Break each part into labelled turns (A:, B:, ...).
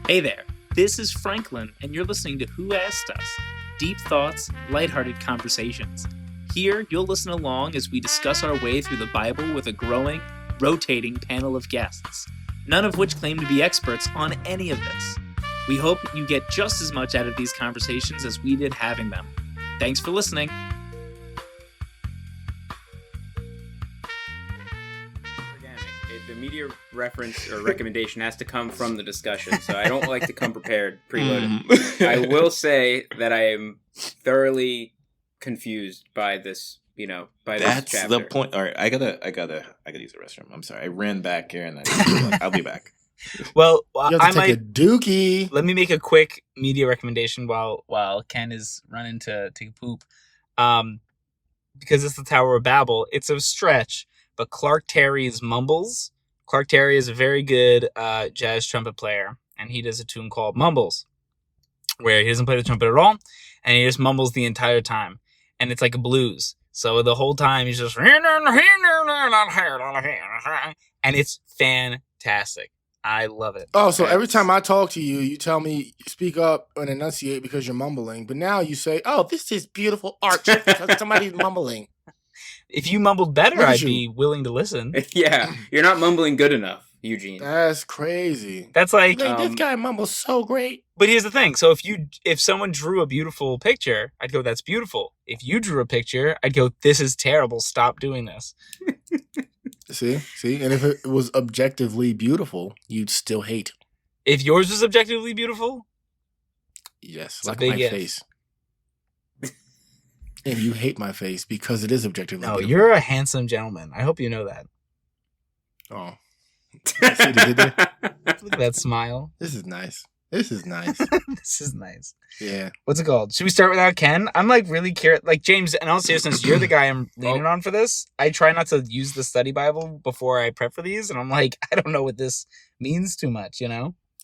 A: Hey there, this is Franklin, and you're listening to Who Asked Us? Deep thoughts, lighthearted conversations. Here, you'll listen along as we discuss our way through the Bible with a growing, rotating panel of guests, none of which claim to be experts on any of this. We hope you get just as much out of these conversations as we did having them. Thanks for listening.
B: The media reference or recommendation has to come from the discussion, so I don't like to come prepared, preloaded. I will say that I am thoroughly confused by this, by this chapter.
C: That's the point. All right, I gotta use the restroom. I'm sorry, I ran back here, and I'll be back.
A: Well,
D: you have to take a dookie.
A: Let me make a quick media recommendation while Ken is running to take a poop. Because it's the Tower of Babel, it's a stretch, but Clark Terry's Mumbles. Clark Terry is a very good jazz trumpet player, and he does a tune called Mumbles, where he doesn't play the trumpet at all, and he just mumbles the entire time, and it's like a blues. So the whole time he's just, and it's fantastic. I love it.
D: Oh, so every time I talk to you, you tell me speak up and enunciate because you're mumbling, but now you say, "Oh, this is beautiful art just because somebody's mumbling."
A: If you mumbled better, I'd be willing to listen.
B: Yeah, you're not mumbling good enough, Eugene.
D: That's crazy.
A: That's like
D: this guy mumbles so great.
A: But here's the thing. So if someone drew a beautiful picture, I'd go, "That's beautiful." If you drew a picture, I'd go, "This is terrible. Stop doing this."
D: See, and if it was objectively beautiful, you'd still hate.
A: If yours was objectively beautiful,
D: yes,
A: it's
D: like my face. And you hate my face because it is objectively beautiful.
A: You're a handsome gentleman. I hope you know that.
D: Oh. See what he did there?
A: Look at that smile.
D: This is nice. This is nice. Yeah.
A: What's it called? Should we start without Ken? I'm like really curious. Like, James, in all seriousness, you're the guy I'm leaning on for this. I try not to use the study Bible before I prep for these. And I'm like, I don't know what this means too much,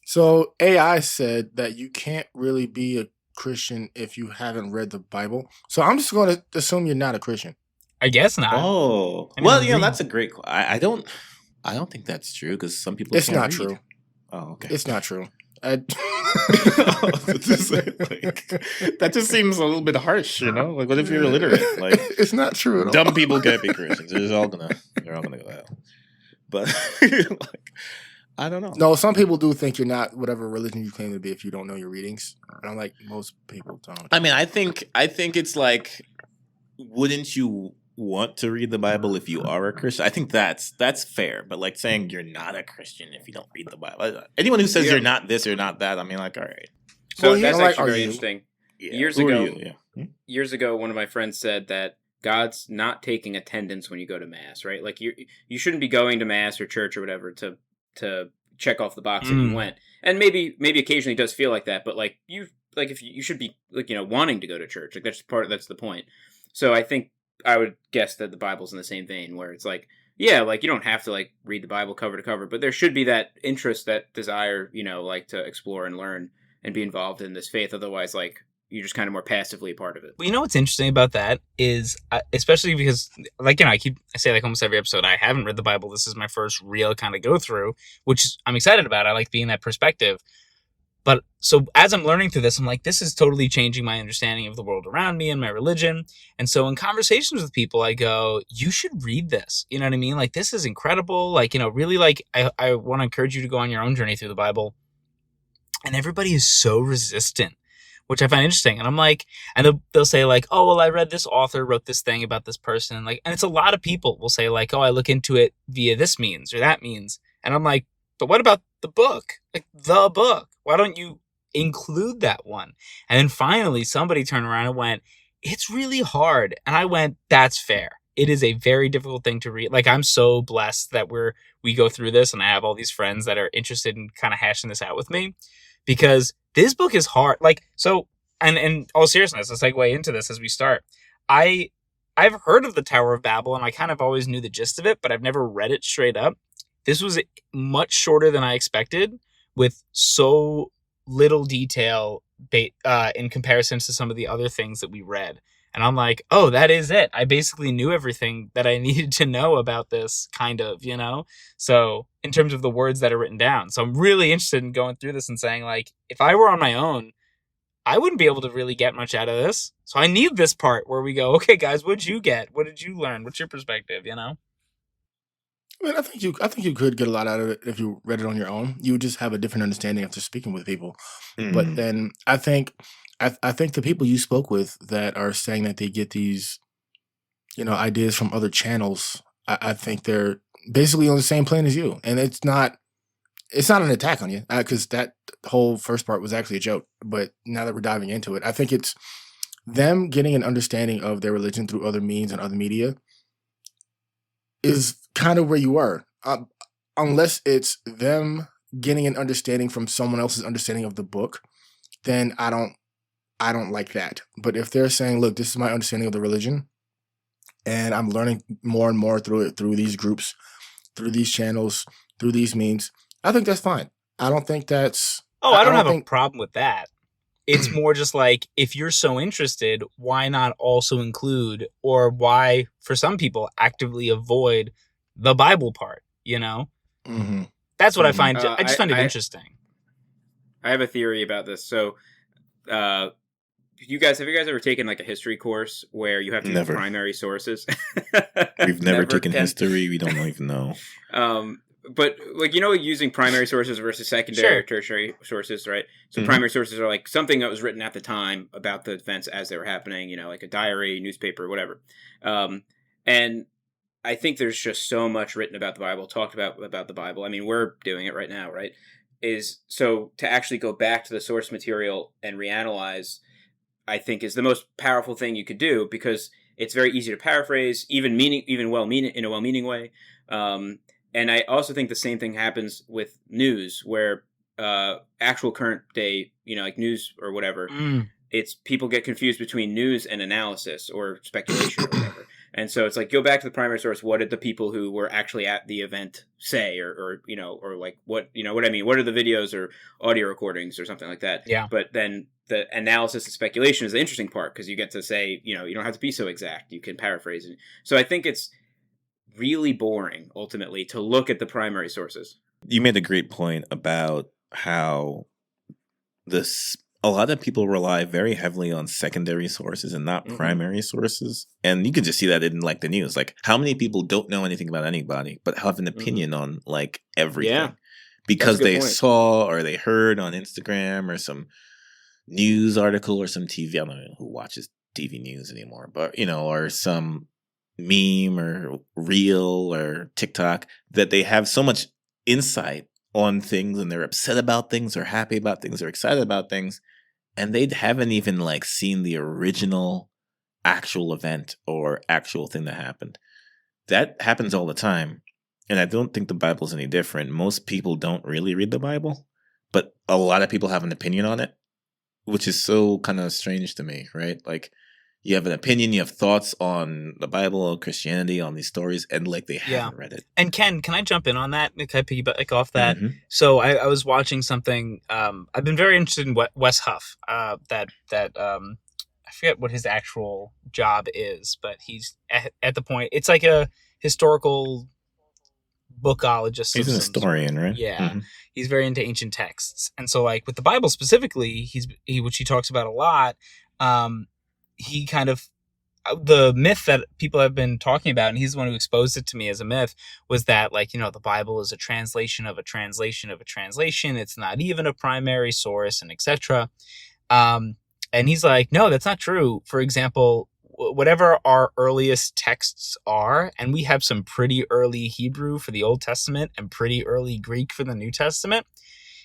D: So AI said that you can't really be a Christian if you haven't read the Bible. So I'm just going to assume you're not a Christian.
A: I guess not.
C: Oh, that's a great. I don't think that's true because some people.
D: It's
C: can't
D: not
C: read.
D: true.
C: Oh, okay.
D: It's not true.
C: That just seems a little bit harsh, Like, what if you're illiterate? Like,
D: it's not true at all.
C: Dumb people can't be Christians. They're all gonna go to hell. But I don't know.
D: No, some people do think you're not whatever religion you claim to be if you don't know your readings. And I'm like, most people don't.
C: I mean, I think it's like, wouldn't you want to read the Bible if you are a Christian? I think that's fair. But like saying you're not a Christian if you don't read the Bible. Anyone who says you're not this or not that, I mean, like, all right.
B: So that's actually very interesting.
C: Yeah.
B: Years ago, one of my friends said that God's not taking attendance when you go to Mass, right? Like you shouldn't be going to Mass or church or whatever to check off the box that you went. And maybe occasionally it does feel like that, but like you should be like, wanting to go to church. Like that's the point. So I think I would guess that the Bible's in the same vein where it's like, yeah, like you don't have to like read the Bible cover to cover, but there should be that interest, that desire, like to explore and learn and be involved in this faith. Otherwise, like you're just kind of more passively a part of it.
A: Well, what's interesting about that is, especially because, like, I say like almost every episode, I haven't read the Bible. This is my first real kind of go through, which I'm excited about. I like being that perspective. But so as I'm learning through this, I'm like, this is totally changing my understanding of the world around me and my religion. And so in conversations with people, I go, you should read this. You know what I mean? Like, this is incredible. Like, really, like, I want to encourage you to go on your own journey through the Bible. And everybody is so resistant, which I find interesting. And I'm like, and they'll say like, oh, well, I read this author wrote this thing about this person. Like, and it's a lot of people will say like, oh, I look into it via this means or that means. And I'm like, but what about the book? Like the book? Why don't you include that one? And then finally somebody turned around and went, it's really hard. And I went, that's fair. It is a very difficult thing to read. Like, I'm so blessed that we go through this and I have all these friends that are interested in kind of hashing this out with me, because this book is hard. Like, so, and in all seriousness, a segue into this as we start, I've heard of the Tower of Babel and I kind of always knew the gist of it, but I've never read it straight up. This was much shorter than I expected, with so little detail in comparison to some of the other things that we read. And I'm like, oh, that is it. I basically knew everything that I needed to know about this, kind of, you know? So in terms of the words that are written down. So I'm really interested in going through this and saying, like, if I were on my own, I wouldn't be able to really get much out of this. So I need this part where we go, okay, guys, what'd you get? What did you learn? What's your perspective, you know?
D: I mean, I think you could get a lot out of it if you read it on your own. You would just have a different understanding after speaking with people. But then I think the people you spoke with that are saying that they get these, ideas from other channels, I think they're basically on the same plane as you, and it's not an attack on you, because that whole first part was actually a joke. But now that we're diving into it, I think it's them getting an understanding of their religion through other means and other media is kind of where you are, unless it's them getting an understanding from someone else's understanding of the book. Then I don't like that. But if they're saying, look, this is my understanding of the religion, and I'm learning more and more through it, through these groups, through these channels, through these means, I think that's fine. I don't think that's.
A: Oh, I don't have a problem with that. It's more just like, if you're so interested, why not also include, or why, for some people, actively avoid the Bible part, you know?
D: Mm-hmm.
A: That's what I find. I just find it interesting.
B: I have a theory about this. So, have you guys ever taken like a history course where you have to use primary sources?
C: We've never taken history. We don't even know.
B: But like, using primary sources versus secondary or tertiary sources, right? So primary sources are like something that was written at the time about the events as they were happening, like a diary, newspaper, whatever. And I think there's just so much written about the Bible, talked about the Bible. I mean, we're doing it right now, right? So to actually go back to the source material and reanalyze, I think, is the most powerful thing you could do, because it's very easy to paraphrase, even in a well-meaning way. And I also think the same thing happens with news, where actual current day, like news or whatever, it's people get confused between news and analysis or speculation or whatever. And so it's like, go back to the primary source. What did the people who were actually at the event say, or like what I mean? What are the videos or audio recordings or something like that?
A: Yeah.
B: But then the analysis and speculation is the interesting part, because you get to say, you don't have to be so exact. You can paraphrase it. So I think it's really boring, ultimately, to look at the primary sources.
C: You made a great point about how a lot of people rely very heavily on secondary sources and not primary sources. And you can just see that in like the news. Like, how many people don't know anything about anybody but have an opinion on like everything because they saw or they heard on Instagram or some news article or some TV. I don't know who watches TV news anymore, but or some meme or reel or TikTok, that they have so much insight on things, and they're upset about things or happy about things or excited about things, and they haven't even like seen the original actual event or actual thing that happened. That happens all the time, and I don't think the Bible's any different. Most people don't really read the Bible, but a lot of people have an opinion on it, which is so kind of strange to me, right? Like, you have an opinion, you have thoughts on the Bible or Christianity, on these stories, and like they haven't read it.
A: And Ken, can I jump in on that? Can I piggyback off that? So I was watching something. I've been very interested in Wes Huff. I forget what his actual job is, but he's at the point. It's like a historical bookologist.
C: He's an historian, right?
A: Yeah, he's very into ancient texts, and so like with the Bible specifically, which he talks about a lot. He kind of, the myth that people have been talking about, and he's the one who exposed it to me as a myth, was that like, the Bible is a translation of a translation of a translation. It's not even a primary source, and etc. And he's like, no, that's not true. For example, whatever our earliest texts are, and we have some pretty early Hebrew for the Old Testament and pretty early Greek for the New Testament.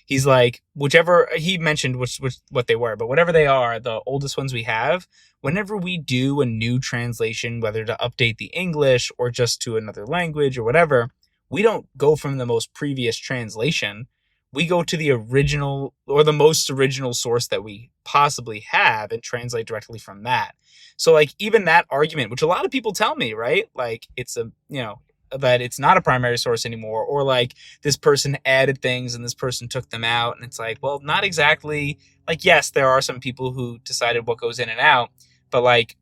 A: He's like, whichever, he mentioned what they were, but whatever they are, the oldest ones we have, whenever we do a new translation, whether to update the English or just to another language or whatever, we don't go from the most previous translation. We go to the original or the most original source that we possibly have and translate directly from that. So like even that argument, which a lot of people tell me, right? Like it's that it's not a primary source anymore, or like this person added things and this person took them out. And it's like, well, not exactly. Like, yes, there are some people who decided what goes in and out, but like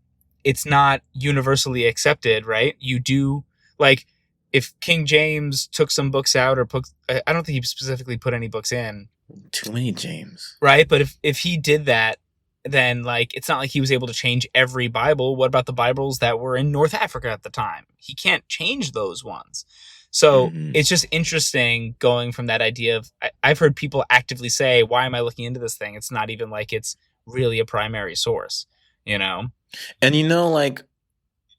A: it's not universally accepted, right? You do, like, if King James took some books out or put, I don't think he specifically put any books in.
C: Too many James.
A: Right? But if he did that, then, like, it's not like he was able to change every Bible. What about the Bibles that were in North Africa at the time? He can't change those ones. So it's just interesting going from that idea of, I've heard people actively say, why am I looking into this thing? It's not even like it's really a primary source, you know?
C: And, you know, like,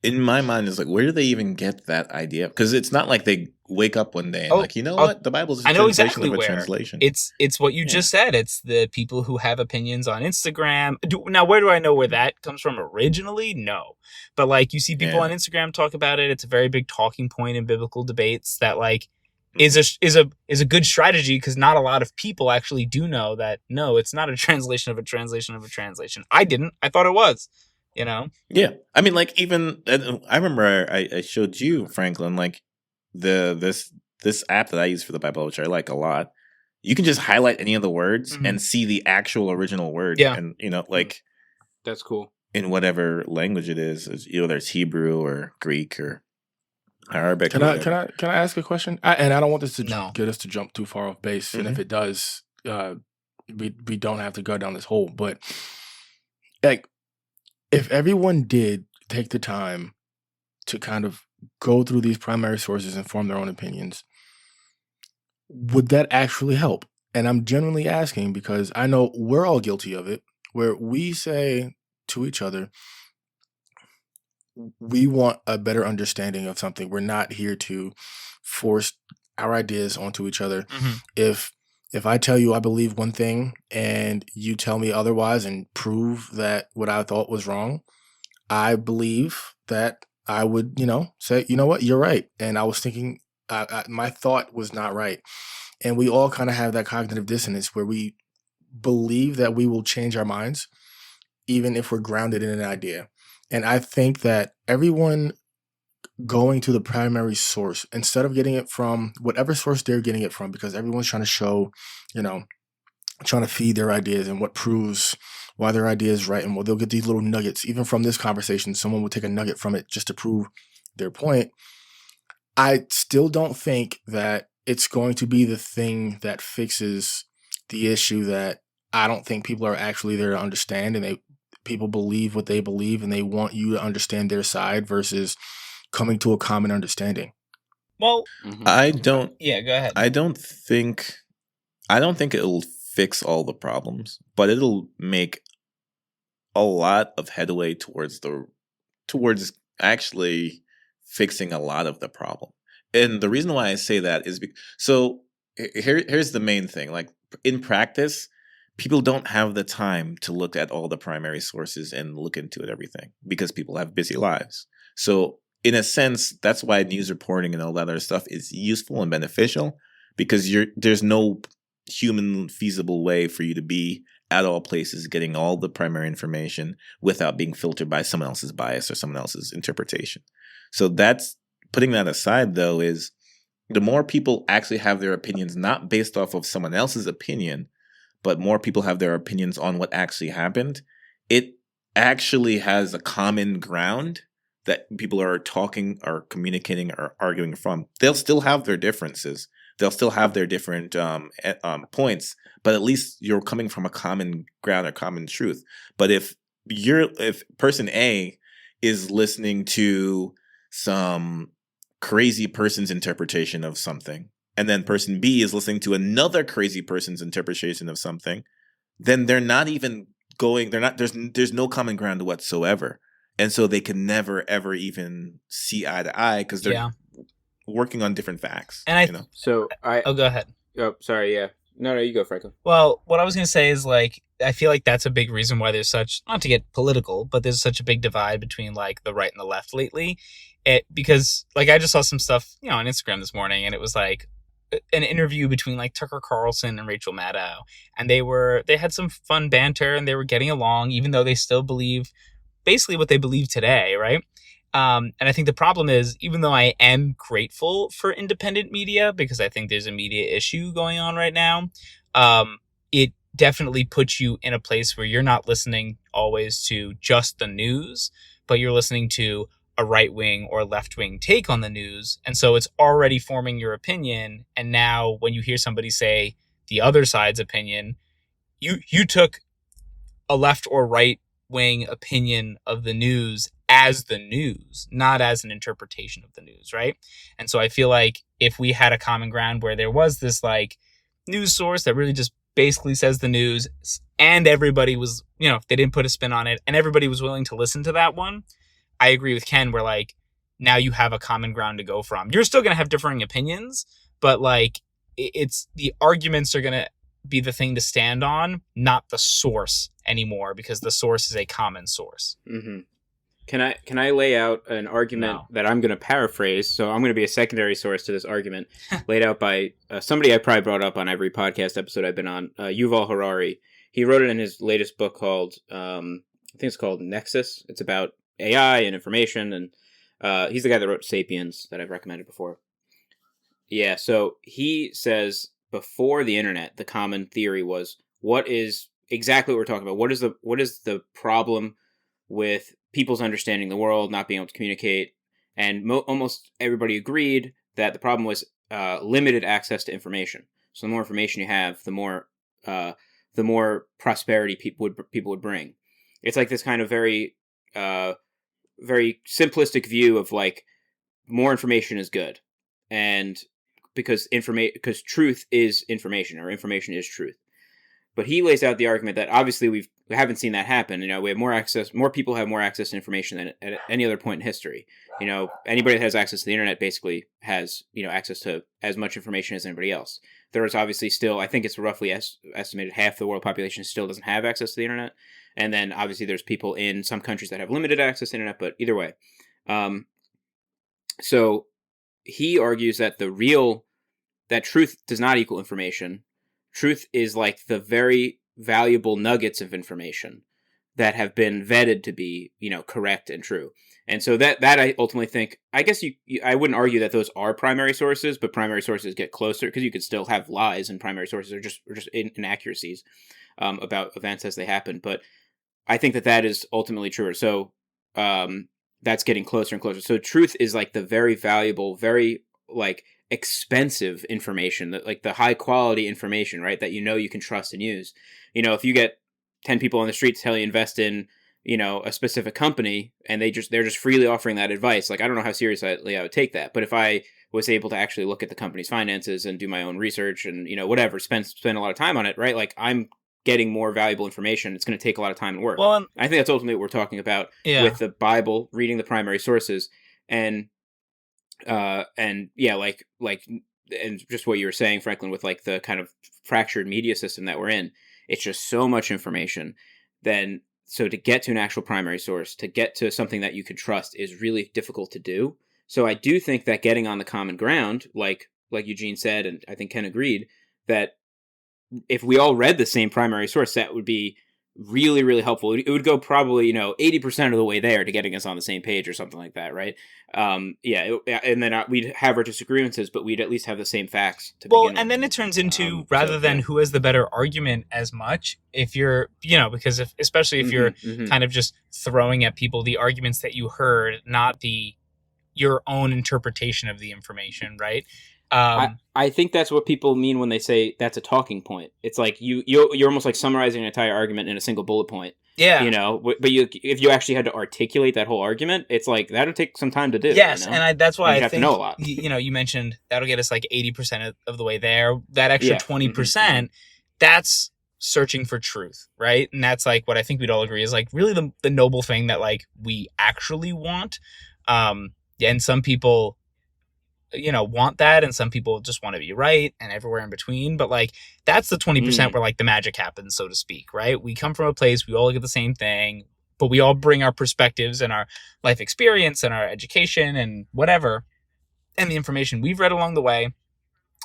C: in my mind, is like, where do they even get that idea? Because it's not like they wake up one day and like, you know what? The Bible is a translation of a translation.
A: It's what you just said. It's the people who have opinions on Instagram. Now, where do I know where that comes from originally? No. But, like, you see people on Instagram talk about it. It's a very big talking point in biblical debates that, like, is a good strategy, because not a lot of people actually do know that, no, it's not a translation of a translation of a translation. I didn't. I thought it was. You know?
C: Yeah. I mean, like, even I remember I showed you, Franklin, like this app that I use for the Bible, which I like a lot. You can just highlight any of the words and see the actual original word.
A: Yeah.
C: And, you know, like,
B: that's cool.
C: In whatever language it is, you know, there's Hebrew or Greek or Arabic.
D: Can I ask a question? And I don't want this to get us to jump too far off base. And if it does, we don't have to go down this hole. But, like, if everyone did take the time to kind of go through these primary sources and form their own opinions, would that actually help? And I'm genuinely asking because I know we're all guilty of it, where we say to each other, we want a better understanding of something. We're not here to force our ideas onto each other. If I tell you I believe one thing and you tell me otherwise and prove that what I thought was wrong, I believe that I would, you know, say, you know what, you're right. And I was thinking, my thought was not right. And we all kind of have that cognitive dissonance where we believe that we will change our minds, even if we're grounded in an idea. And I think that everyone going to the primary source, instead of getting it from whatever source they're getting it from, because everyone's trying to show, you know, trying to feed their ideas and what proves why their idea is right. And they'll get these little nuggets. Even from this conversation, someone will take a nugget from it just to prove their point. I still don't think that it's going to be the thing that fixes the issue that I don't think people are actually there to understand. And people believe what they believe and they want you to understand their side versus coming to a common understanding.
A: Well,
C: I don't.
A: Yeah, go ahead.
C: I don't think it'll fix all the problems, but it'll make a lot of headway towards actually fixing a lot of the problem. And the reason why I say that is here's the main thing. Like, in practice, people don't have the time to look at all the primary sources and look into everything because people have busy lives. So, in a sense, that's why news reporting and all that other stuff is useful and beneficial, because there's no human feasible way for you to be at all places getting all the primary information without being filtered by someone else's bias or someone else's interpretation. So that's putting that aside, though, is the more people actually have their opinions not based off of someone else's opinion, but more people have their opinions on what actually happened, it actually has a common ground that people are talking or communicating or arguing from. They'll still have their differences. They'll still have their different points, but at least you're coming from a common ground or common truth. But if person A is listening to some crazy person's interpretation of something, and then person B is listening to another crazy person's interpretation of something, then they're not even going. There's no common ground whatsoever. And so they can never, ever even see eye to eye because they're working on different facts.
A: And
B: go ahead. Oh, sorry. Yeah. No, you go, Franklin.
A: Well, what I was going to say is, like, I feel like that's a big reason why there's such, not to get political, but there's such a big divide between, like, the right and the left lately. Because, like, I just saw some stuff, you know, on Instagram this morning, and it was like an interview between, like, Tucker Carlson and Rachel Maddow. And they had some fun banter and they were getting along, even though they still believe basically what they believe today, right? And I think the problem is, even though I am grateful for independent media, because I think there's a media issue going on right now, it definitely puts you in a place where you're not listening always to just the news, but you're listening to a right-wing or left-wing take on the news. And so it's already forming your opinion. And now when you hear somebody say the other side's opinion, you took a left or right wing opinion of the news as the news, not as an interpretation of the news, right? And so I feel like if we had a common ground where there was this like news source that really just basically says the news, and everybody was, they didn't put a spin on it, and everybody was willing to listen to that one, I agree with Ken where like now you have a common ground to go from. You're still going to have differing opinions, but like it's the arguments are going to be the thing to stand on, not the source anymore, because the source is a common source.
B: Mm-hmm. Can I lay out an argument that I'm going to paraphrase? So I'm going to be a secondary source to this argument, laid out by somebody I probably brought up on every podcast episode I've been on, Yuval Harari. He wrote it in his latest book called, I think it's called Nexus. It's about AI and information, and he's the guy that wrote *Sapiens* that I've recommended before. Yeah, so he says before the internet, the common theory was what is exactly what we're talking about. What is the problem with people's understanding the world, not being able to communicate? And almost everybody agreed that the problem was limited access to information. So the more information you have, the more prosperity people would bring. It's like this kind of very very simplistic view of like more information is good, and because truth is information, or information is truth. But he lays out the argument that obviously we haven't seen that happen. We have more access, more people have more access to information than at any other point in history. Anybody that has access to the internet basically has, access to as much information as anybody else. There is obviously still, I think it's roughly estimated half the world population still doesn't have access to the internet. And then obviously there's people in some countries that have limited access to the internet, but either way. So he argues that that truth does not equal information. Truth is like the very valuable nuggets of information that have been vetted to be, correct and true. And so that I ultimately think, I guess I wouldn't argue that those are primary sources, but primary sources get closer because you could still have lies, and primary sources are just inaccuracies about events as they happen. But I think that is ultimately truer. So that's getting closer and closer. So truth is like the very valuable, very like expensive information, that like the high quality information, right? That you can trust and use. If you get 10 people on the street to tell you invest in, a specific company, and they're just freely offering that advice, like I don't know how seriously I would take that. But if I was able to actually look at the company's finances and do my own research and whatever, spend a lot of time on it, right? Like I'm getting more valuable information. It's going to take a lot of time and work. Well, I think that's ultimately what we're talking about with the Bible, reading the primary sources, and yeah, like and just what you were saying, Franklin, with like the kind of fractured media system that we're in. It's just so much information. So to get to an actual primary source, to get to something that you can trust, is really difficult to do. So I do think that getting on the common ground, like Eugene said, and I think Ken agreed, that if we all read the same primary source, that would be really, really helpful. It would go probably, 80% of the way there to getting us on the same page or something like that, right? And then we'd have our disagreements, but we'd at least have the same facts to begin with.
A: And then it turns into, rather than who has the better argument as much, if you're, because especially if you're kind of just throwing at people the arguments that you heard, not your own interpretation of the information, right?
B: I think that's what people mean when they say that's a talking point. It's like you're almost like summarizing an entire argument in a single bullet point.
A: Yeah.
B: But if you actually had to articulate that whole argument, it's like that'll take some time to do.
A: Yes, and that's why I think
B: to know a lot.
A: You mentioned that'll get us like 80% of the way there. That extra 20%, that's searching for truth, right? And that's like what I think we'd all agree is like really the noble thing that like we actually want. And some people want that, and some people just want to be right, and everywhere in between. But like that's the 20% where like the magic happens, so to speak, right? We come from a place, we all look at the same thing, but we all bring our perspectives and our life experience and our education and whatever, and the information we've read along the way,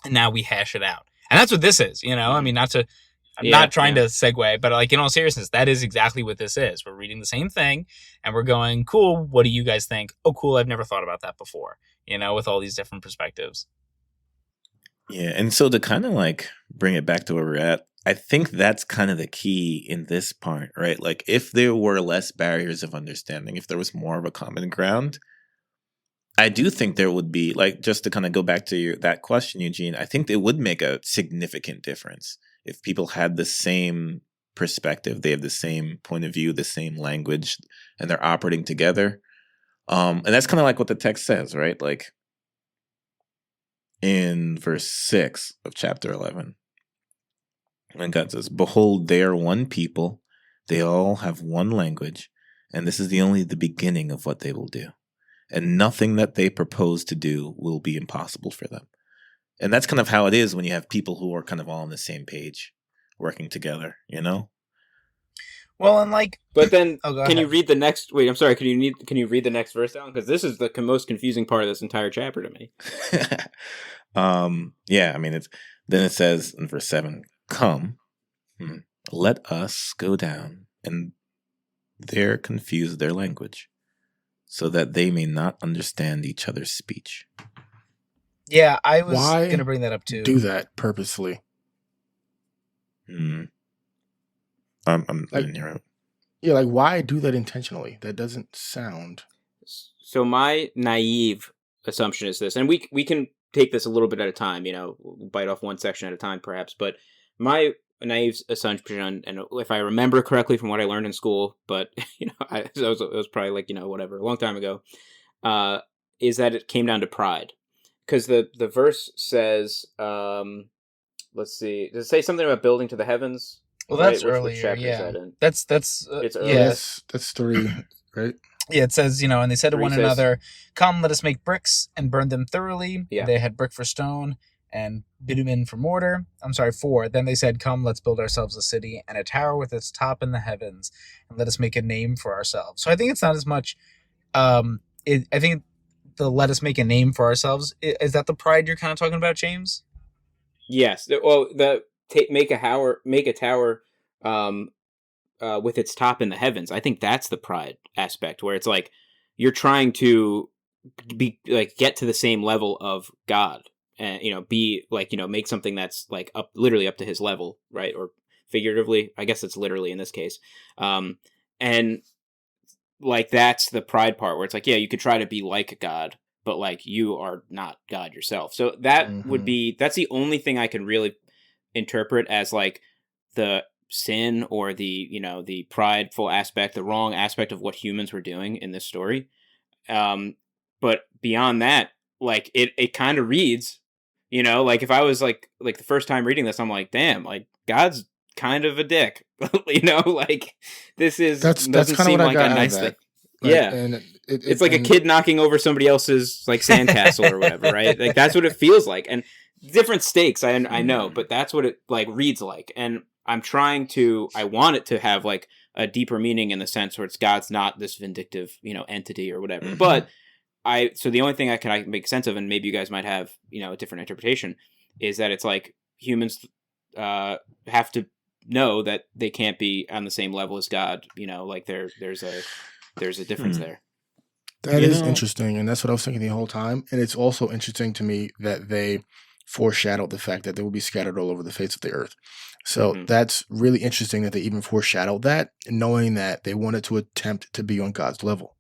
A: and now we hash it out. And that's what this is, I mean, I'm not trying to segue, but like in all seriousness, that is exactly what this is. We're reading the same thing and we're going, cool, what do you guys think? Oh, cool, I've never thought about that before, with all these different perspectives.
C: Yeah, and so to kind of like bring it back to where we're at, I think that's kind of the key in this part, right? Like, if there were less barriers of understanding, if there was more of a common ground, I do think there would be, like, just to kind of go back to that question, Eugene, I think it would make a significant difference if people had the same perspective, they have the same point of view, the same language, and they're operating together. And that's kind of like what the text says, right? Like in verse 6 of chapter 11, when God says, "Behold, they are one people, they all have one language, and this is only the beginning of what they will do. And nothing that they propose to do will be impossible for them." And that's kind of how it is when you have people who are kind of all on the same page, working together, you know?
A: Well, and like,
B: But then,
A: oh, go
B: can you
A: ahead.
B: read the next? Wait, I'm sorry. Can you read the next verse down? Because this is the most confusing part of this entire chapter to me.
C: Yeah, I mean, then it says in verse 7, "Come, let us go down and there confuse their language, so that they may not understand each other's speech."
A: Yeah, I was
D: Why
A: gonna bring that up too.
D: do that purposely?
C: I
D: Like-
C: didn't hear it.
D: Yeah, like why do that intentionally? That doesn't sound.
B: So my naive assumption is this, and we can take this a little bit at a time, we'll bite off one section at a time, perhaps. But my naive assumption, and if I remember correctly from what I learned in school, but it was probably like whatever, a long time ago, is that it came down to pride, because the verse says, let's see, does it say something about building to the heavens?
A: Well,
B: Right?
A: that's
B: Which
A: earlier.
B: chapter is
A: Yeah,
B: that in?
A: that's
B: It's early.
A: yeah.
D: That's 3, right?
A: Yeah, it says, and they said to
B: Three
A: one
B: says-
A: another, "Come, let us make bricks and burn them thoroughly."
B: Yeah.
A: They had brick for stone and bitumen for mortar. I'm sorry, 4. Then they said, "Come, let's build ourselves a city and a tower with its top in the heavens, and let us make a name for ourselves." So I think it's not as much. I think the "let us make a name for ourselves" is that the pride you're kind of talking about, James?
B: Yes. Well, make a tower, with its top in the heavens. I think that's the pride aspect, where it's like you're trying to be like get to the same level of God, and be like make something that's like literally up to his level, right? Or figuratively, I guess it's literally in this case. And like that's the pride part, where it's like, yeah, you could try to be like God, but like you are not God yourself. So that would be, that's the only thing I can really interpret as like the sin or the the prideful aspect, the wrong aspect of what humans were doing in this story. But beyond that, like it kind of reads, like if I was like the first time reading this, I'm like, damn, like God's kind of a dick, like this is
D: That's
B: doesn't
D: kind of
B: seem
D: what I
B: like
D: got
B: a
D: out
B: nice
D: of that.
B: thing. Yeah.
D: And
B: it's like a kid knocking over somebody else's like sandcastle or whatever, right? Like that's what it feels like. And different stakes, I know, but that's what it like reads like. And I want it to have like a deeper meaning in the sense where it's God's not this vindictive, entity or whatever. But so the only thing I can make sense of, and maybe you guys might have, a different interpretation, is that it's like humans have to know that they can't be on the same level as God. Like there's a difference there.
D: That is interesting, and that's what I was thinking the whole time. And it's also interesting to me that they foreshadowed the fact that they will be scattered all over the face of the earth. So that's really interesting that they even foreshadowed that, knowing that they wanted to attempt to be on God's level.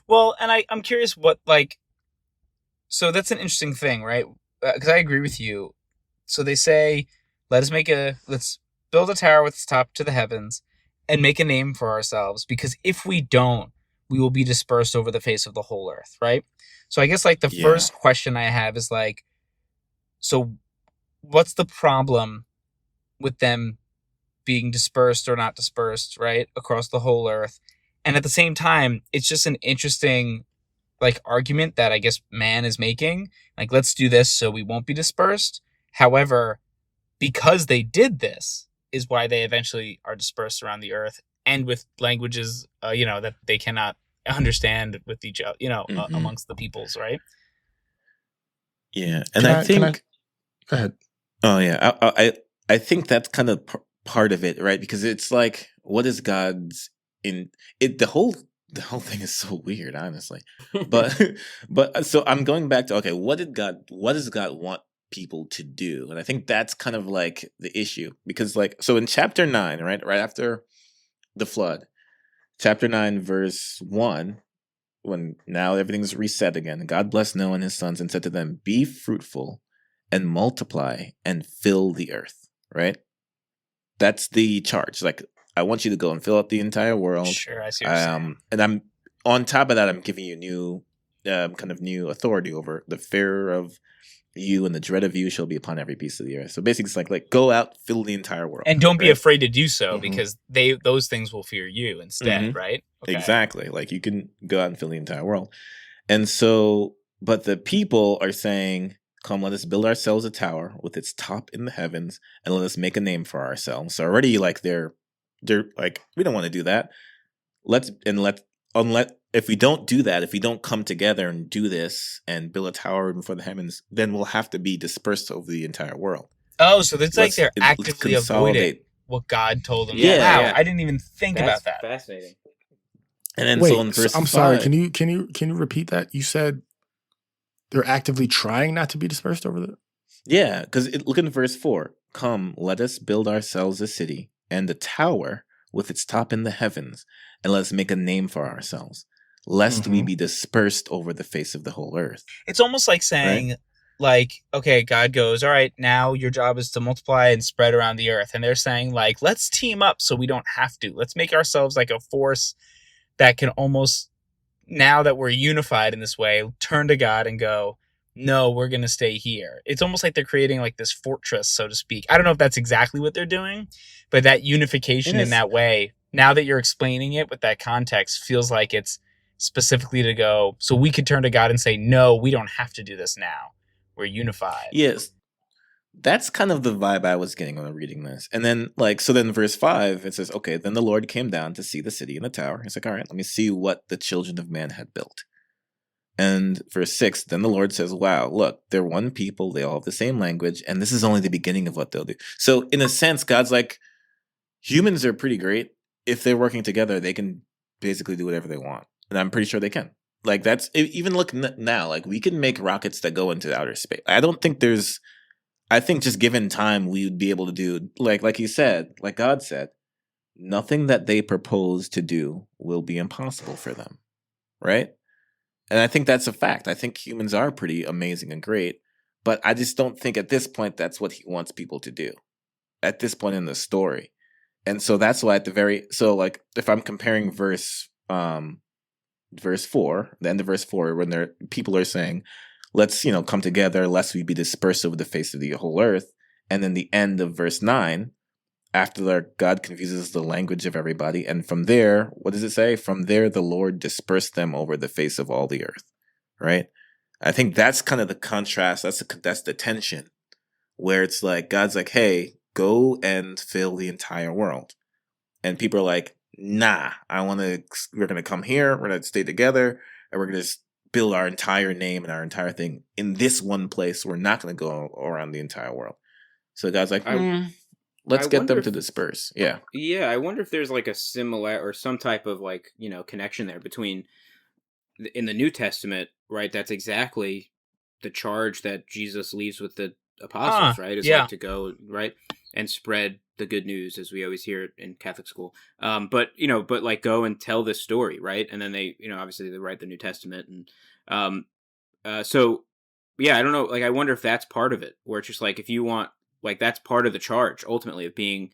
A: Well, and I'm curious so that's an interesting thing, right? Because I agree with you. So they say, let's build a tower with its top to the heavens and make a name for ourselves, because if we don't, we will be dispersed over the face of the whole earth, right? So I guess like the first question I have is like, so what's the problem with them being dispersed or not dispersed, right, across the whole earth? And at the same time, it's just an interesting like argument that I guess man is making. Like, let's do this so we won't be dispersed. However, because they did this is why they eventually are dispersed around the earth, and with languages, that they cannot understand with each other, amongst the peoples, right?
C: Yeah, and I think.
D: Go ahead.
C: Oh yeah, I think that's kind of part of it, right? Because it's like, what is God's in it? The whole thing is so weird, honestly. But so I'm going back to, okay, what does God want people to do. And I think that's kind of like the issue, because like, so in chapter 9, right after the flood, chapter 9 verse 1, when now everything's reset again, God blessed Noah and his sons and said to them, be fruitful and multiply and fill the earth, right? That's the charge. Like, I want you to go and fill out the entire world.
A: Sure, I see what you're saying.
C: And I'm on top of that, I'm giving you new kind of new authority over the fear of you, and the dread of you shall be upon every beast of the earth. So basically, it's like go out, fill the entire world,
A: and don't be
C: right?
A: afraid to do so, because those things will fear you instead, right? Okay.
C: Exactly. Like, you can go out and fill the entire world. And so, but the people are saying, come, let us build ourselves a tower with its top in the heavens, and let us make a name for ourselves. So already, like, they're like, we don't want to do that. If we don't do that, if we don't come together and do this and build a tower before the heavens, then we'll have to be dispersed over the entire world.
A: Oh, so it's like they're actively avoiding what God told them.
B: Yeah,
A: wow, I didn't even think about that.
B: Fascinating.
C: And then,
D: Wait,
C: so in verse
D: I'm
C: 5,
D: sorry. Can you repeat that? You said they're actively trying not to be dispersed over the.
C: Yeah, because look in verse 4. Come, let us build ourselves a city and a tower with its top in the heavens, and let us make a name for ourselves, lest we be dispersed over the face of the whole earth.
A: It's almost like saying, like, okay, God goes, all right, now your job is to multiply and spread around the earth. And they're saying, like, let's team up so we don't have to. Let's make ourselves like a force that can almost, now that we're unified in this way, turn to God and go, no, we're going to stay here. It's almost like they're creating like this fortress, so to speak. I don't know if that's exactly what they're doing, but that unification in that way, now that you're explaining it with that context, feels like it's specifically to go, so we could turn to God and say, no, we don't have to do this now. We're unified.
C: Yes. That's kind of the vibe I was getting when reading this. And then, like, so then verse 5, it says, okay, then the Lord came down to see the city and the tower. He's like, all right, let me see what the children of man had built. And verse 6, then the Lord says, wow, look, they're one people. They all have the same language. And this is only the beginning of what they'll do. So in a sense, God's like, humans are pretty great. If they're working together, they can basically do whatever they want. And I'm pretty sure they can. Like, that's, even look now, like, we can make rockets that go into outer space. I think just given time, we would be able to do, like he said, like God said, nothing that they propose to do will be impossible for them. Right? And I think that's a fact. I think humans are pretty amazing and great, but I just don't think at this point that's what he wants people to do at this point in the story. And so that's why so like if I'm comparing verse 4, the end of verse 4, when people are saying, let's, come together, lest we be dispersed over the face of the whole earth. And then the end of verse 9, after God confuses the language of everybody. And from there, what does it say? From there, the Lord dispersed them over the face of all the earth. Right? I think that's kind of the contrast. That's the tension, where it's like, God's like, hey, go and fill the entire world. And people are like, nah, we're going to come here. We're going to stay together, and we're going to build our entire name and our entire thing in this one place. We're not going to go around the entire world. So God's like, let's get them to disperse. Yeah.
B: Yeah, I wonder if there's like a similar or some type of like, connection there between in the New Testament, right? That's exactly the charge that Jesus leaves with the apostles, right? Is like to go, right? And spread the good news, as we always hear it in Catholic school. But like go and tell this story, right? And then they, obviously they write the New Testament. And so, yeah, I don't know. Like, I wonder if that's part of it, where it's just like, if you want, like, that's part of the charge, ultimately, of being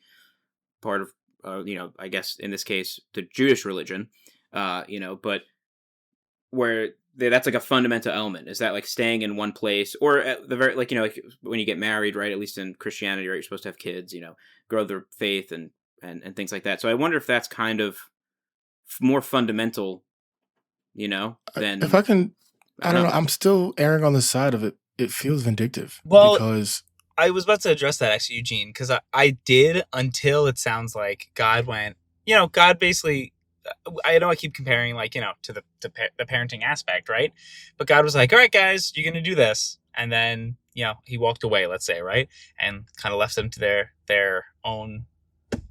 B: part of, I guess in this case, the Jewish religion, but where that's like a fundamental element, is that like staying in one place, or at the very, like, like when you get married, right? At least in Christianity, right? You're supposed to have kids, grow their faith and things like that. So I wonder if that's kind of more fundamental, than.
D: If I can, I don't know. I'm still erring on the side of it. It feels vindictive.
A: Well,
D: because
A: I was about to address that actually, Eugene, because I did, until it sounds like God went, God basically, I know I keep comparing, like, to the parenting aspect, right? But God was like, all right, guys, you're going to do this. And then, he walked away, let's say, right? And kind of left them to their own,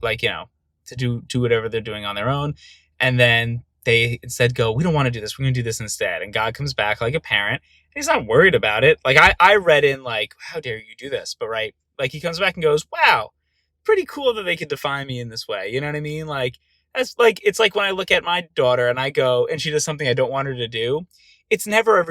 A: like, to do whatever they're doing on their own. And then they instead go, we don't want to do this. We're going to do this instead. And God comes back like a parent He's not worried about it. Like I read in like, how dare you do this? But right, like he comes back and goes, wow, pretty cool that they could define me in this way. You know what I mean? Like that's like it's like when I look at my daughter and I go and she does something I don't want her to do. It's never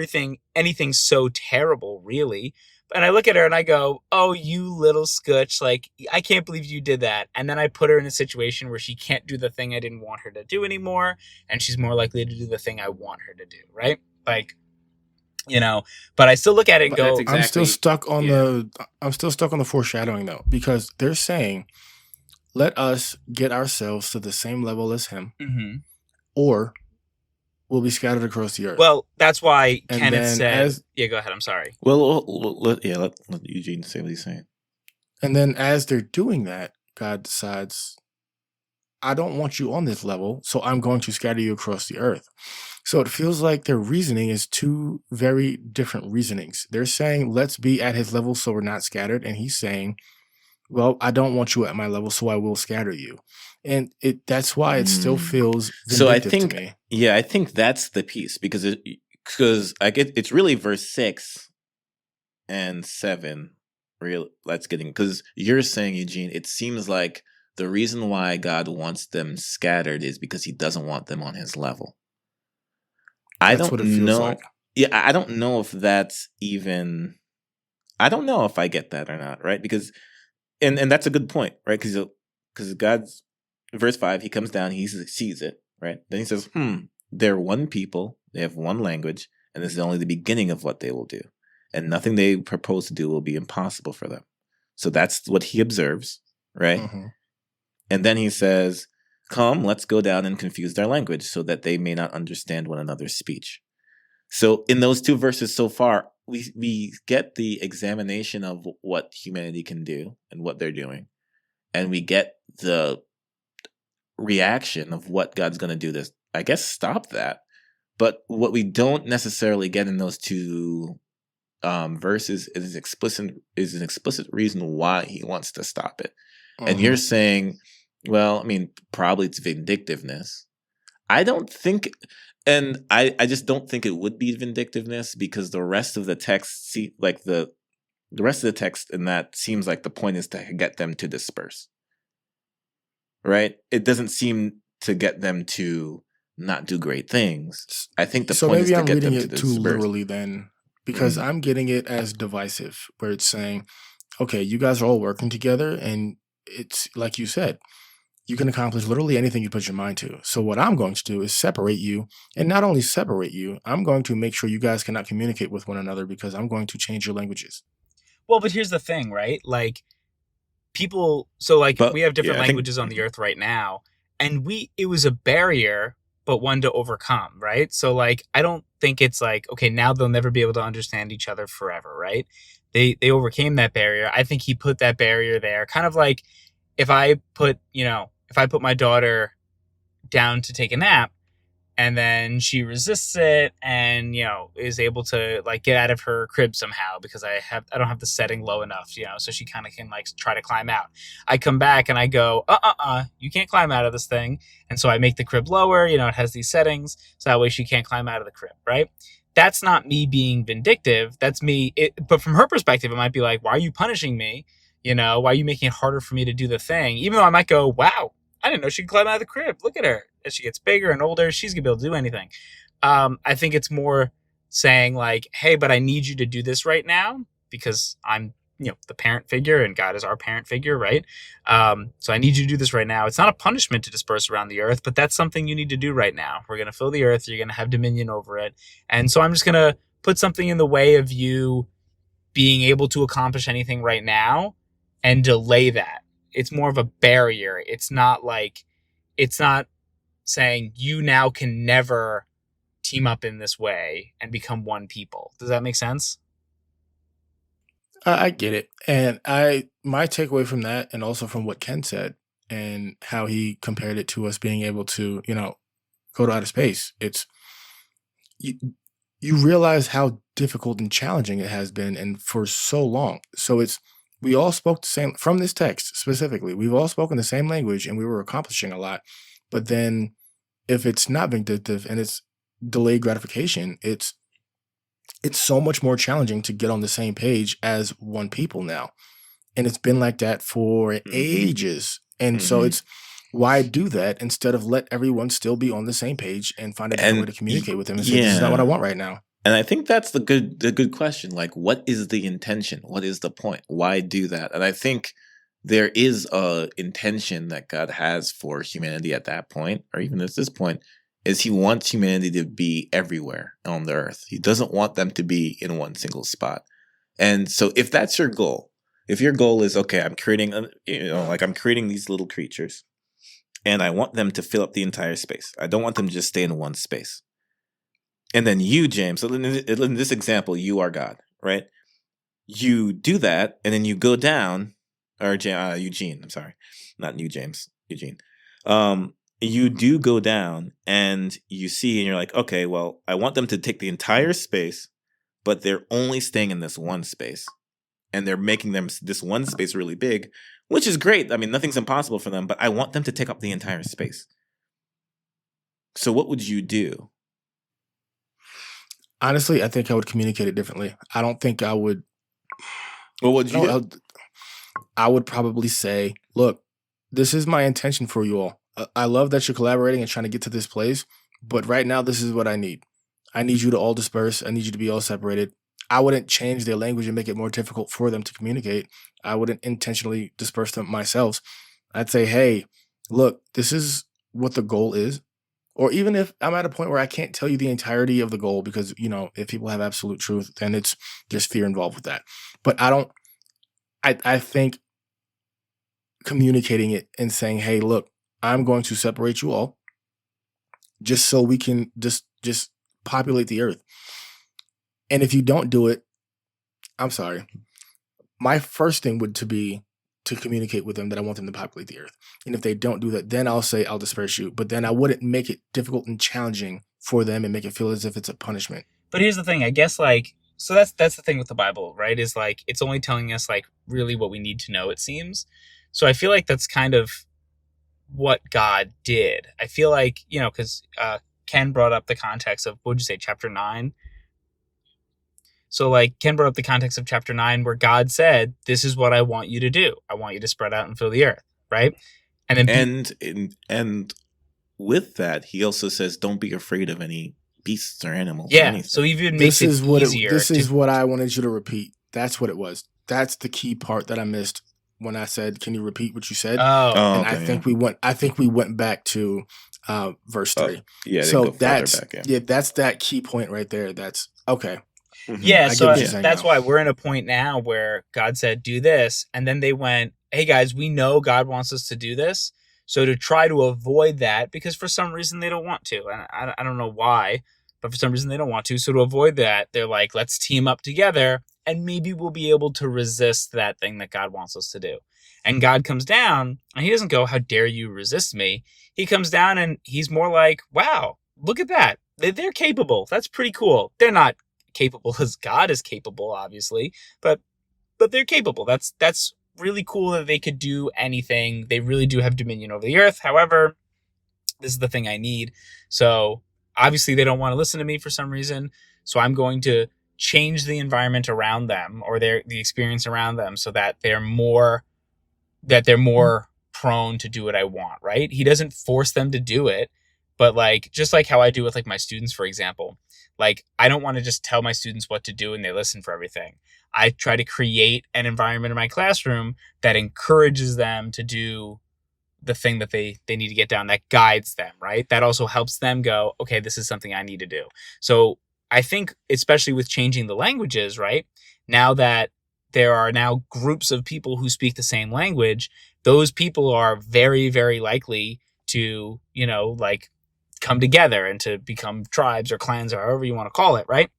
A: anything so terrible, really. And I look at her and I go, oh, you little scutch, like I can't believe you did that. And then I put her in a situation where she can't do the thing I didn't want her to do anymore, and she's more likely to do the thing I want her to do, right? Like, but I still look at it and go,
D: I'm still stuck on the foreshadowing though, because they're saying, let us get ourselves to the same level as him, or we'll be scattered across the earth.
A: Well, that's why Kenneth said, go ahead. I'm sorry.
C: Well, let Eugene say what he's saying.
D: And then as they're doing that, God decides, I don't want you on this level, so I'm going to scatter you across the earth. So it feels like their reasoning is two very different reasonings. They're saying, let's be at his level so we're not scattered. And he's saying, well, I don't want you at my level, so I will scatter you. And that's why it still feels vindictive to me.
C: Yeah, I think that's the piece, because it's really verse 6 and 7. Because you're saying, Eugene, it seems like the reason why God wants them scattered is because he doesn't want them on his level. I don't know. Like. Yeah, I don't know if that's even. I don't know if I get that or not, right? Because, and that's a good point, right? Because God's verse 5, he comes down, he sees it, right? Then he says, they're one people, they have one language, and this is only the beginning of what they will do, and nothing they propose to do will be impossible for them. So that's what he observes, right? Mm-hmm. And then he says, come, let's go down and confuse their language so that they may not understand one another's speech. So in those two verses so far, we get the examination of what humanity can do and what they're doing. And we get the reaction of what God's going to do to, I guess, stop that. But what we don't necessarily get in those two verses is an explicit reason why he wants to stop it. Mm-hmm. And you're saying, well, I mean, probably it's vindictiveness. I don't think, and I just don't think it would be vindictiveness, because the rest of the text, the rest of the text in that seems like the point is to get them to disperse. Right? It doesn't seem to get them to not do great things. I think the point is to get them to disperse. So maybe I'm reading it too literally then, because I'm getting it as divisive, where it's saying, okay, you guys are all working together, and it's like you said, you can accomplish literally anything you put your mind to. So what I'm going to do is separate you, and not only separate you, I'm going to make sure you guys cannot communicate with one another, because I'm going to change your languages.
A: Well, but here's the thing, right? Like, we have different languages on the earth right now, and it was a barrier, but one to overcome, right? So like, I don't think it's like, okay, now they'll never be able to understand each other forever, right? They overcame that barrier. I think he put that barrier there, kind of like if I put my daughter down to take a nap, and then she resists it and, is able to like get out of her crib somehow because I don't have the setting low enough, so she kind of can like try to climb out. I come back and I go, you can't climb out of this thing. And so I make the crib lower, it has these settings. So that way she can't climb out of the crib, right? That's not me being vindictive. That's me. But from her perspective, it might be like, why are you punishing me? Why are you making it harder for me to do the thing? Even though I might go, wow, I didn't know she could climb out of the crib. Look at her. As she gets bigger and older, she's going to be able to do anything. I think it's more saying like, hey, but I need you to do this right now because I'm, the parent figure and God is our parent figure, right? So I need you to do this right now. It's not a punishment to disperse around the earth, but that's something you need to do right now. We're going to fill the earth. You're going to have dominion over it. And so I'm just going to put something in the way of you being able to accomplish anything right now and delay that. It's more of a barrier. It's not saying you now can never team up in this way and become one people. Does that make sense?
D: I get it. And my takeaway from that, and also from what Ken said and how he compared it to us being able to, go to outer space, it's you realize how difficult and challenging it has been and for so long. So we all spoke the same, from this text specifically, we've all spoken the same language and we were accomplishing a lot. But then if it's not vindictive and it's delayed gratification, it's it's so much more challenging to get on the same page as one people now. And it's been like that for ages. And so it's, why do that instead of let everyone still be on the same page and find a different way to communicate with them and say, this is not what I want right now.
C: And I think that's the good question. Like, what is the intention? What is the point? Why do that? And I think there is a intention that God has for humanity at that point, or even at this point, is he wants humanity to be everywhere on the earth. He doesn't want them to be in one single spot. And so if that's your goal, if your goal is, okay, I'm creating, I'm creating these little creatures and I want them to fill up the entire space. I don't want them to just stay in one space. And then you, James, so in this example, you are God, right? You do that, and then you go down, or Eugene, I'm sorry, not you, James, Eugene. You do go down, and you see, and you're like, okay, well, I want them to take the entire space, but they're only staying in this one space. And they're making this one space really big, which is great. I mean, nothing's impossible for them, but I want them to take up the entire space. So what would you do?
D: Honestly, I think I would communicate it differently. I don't think I would.
C: Well, what would you do?
D: I would probably say, look, this is my intention for you all. I love that you're collaborating and trying to get to this place, but right now, this is what I need. I need you to all disperse. I need you to be all separated. I wouldn't change their language and make it more difficult for them to communicate. I wouldn't intentionally disperse them myself. I'd say, hey, look, this is what the goal is. Or even if I'm at a point where I can't tell you the entirety of the goal because, if people have absolute truth, then it's just fear involved with that. But I think communicating it and saying, hey, look, I'm going to separate you all just so we can just populate the earth. And if you don't do it, I'm sorry. My first thing would be to communicate with them that I want them to populate the earth. And if they don't do that, then I'll say I'll disperse you. But then I wouldn't make it difficult and challenging for them and make it feel as if it's a punishment.
A: But here's the thing, I guess, so that's the thing with the Bible, right? Is it's only telling us really what we need to know, it seems. So I feel like that's kind of what God did. I feel like, because Ken brought up the context of, what would you say, chapter 9? So Ken brought up the context of chapter 9 where God said, this is what I want you to do. I want you to spread out and fill the earth, right? And then
C: and with that, he also says, don't be afraid of any beasts or animals.
A: Yeah,
C: or anything.
A: so even makes it easier.
D: This is what I wanted you to repeat. That's what it was. That's the key part that I missed when I said, can you repeat what you said?
A: And
D: I think we went back to verse 3.
C: Yeah,
D: so that's that's that key point right there. That's okay.
A: Mm-hmm. Yeah, so that's why we're in a point now where God said, do this. And then they went, hey, guys, we know God wants us to do this. So to try to avoid that, because for some reason they don't want to. And I don't know why, but for some reason they don't want to. So to avoid that, they're like, let's team up together and maybe we'll be able to resist that thing that God wants us to do. And God comes down and he doesn't go, how dare you resist me? He comes down and he's more like, wow, look at that. They're capable. That's pretty cool. They're not capable as God is capable, obviously, but they're capable. That's really cool that they could do anything. They really do have dominion over the earth. However, this is the thing I need. So obviously they don't want to listen to me for some reason. So I'm going to change the environment around them or the experience around them so that they're more prone to do what I want, right? He doesn't force them to do it, but just like how I do with my students, for example. I don't want to just tell my students what to do and they listen for everything. I try to create an environment in my classroom that encourages them to do the thing that they need to get down, that guides them, right? That also helps them go, okay, this is something I need to do. So I think, especially with changing the languages, right? Now that there are now groups of people who speak the same language, those people are very, very likely to, come together and to become tribes or clans or however you want to call it, right?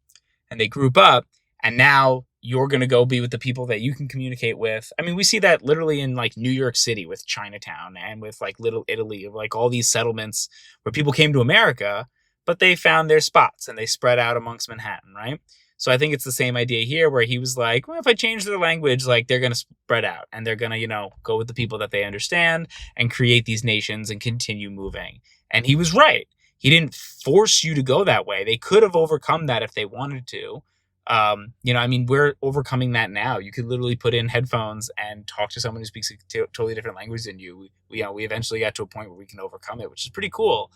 A: And they group up, and now you're going to go be with the people that you can communicate with. I mean, we see that literally in New York City with Chinatown and with Little Italy, of all these settlements where people came to America, but they found their spots and they spread out amongst Manhattan, right? So I think it's the same idea here where he was like, well, if I change their language, they're going to spread out and they're going to, go with the people that they understand and create these nations and continue moving. And he was right. He didn't force you to go that way. They could have overcome that if they wanted to, I mean, we're overcoming that now. You could literally put in headphones and talk to someone who speaks a totally different language than you. We eventually got to a point where we can overcome it, which is pretty cool.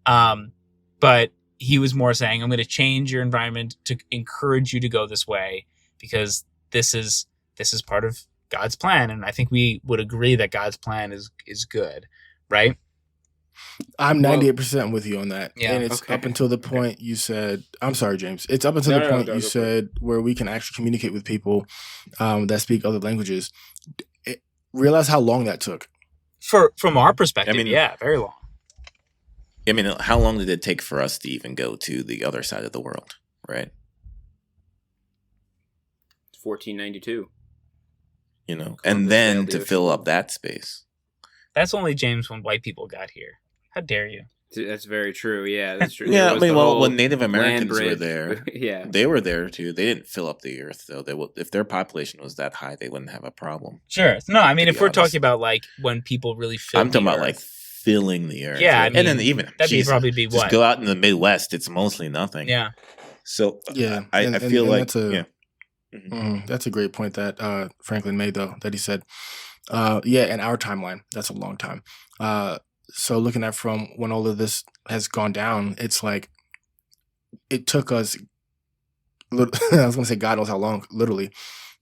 A: But he was more saying, I'm going to change your environment to encourage you to go this way because this is part of God's plan. And I think we would agree that God's plan is good, right?
D: I'm 98% with you on that.
A: Yeah,
D: and it's up until the point you said, I'm sorry, James. It's up until the point you said where we can actually communicate with people that speak other languages. Realize how long that took.
A: From our perspective, very long.
C: I mean, how long did it take for us to even go to the other side of the world, right?
B: 1492.
C: And then to fill up that space.
A: That's only James when white people got here. How dare you?
B: That's very true. Yeah, that's true.
C: Yeah, I mean, when Native Americans were there,
B: yeah,
C: they were there too. They didn't fill up the earth, though. If their population was that high, they wouldn't have a problem.
A: Sure. No, I mean, if we're talking about like when people really fill,
C: I'm talking about like filling the earth.
A: Yeah, I mean,
C: and then even
A: that'd probably be
C: just
A: what?
C: Go out in the Midwest. It's mostly nothing.
A: Yeah.
C: So
D: yeah,
C: I feel like
D: that's a great point that Franklin made, though, that he said. In our timeline, that's a long time. So looking at from when all of this has gone down, it's like it took us. I was going to say God knows how long. Literally,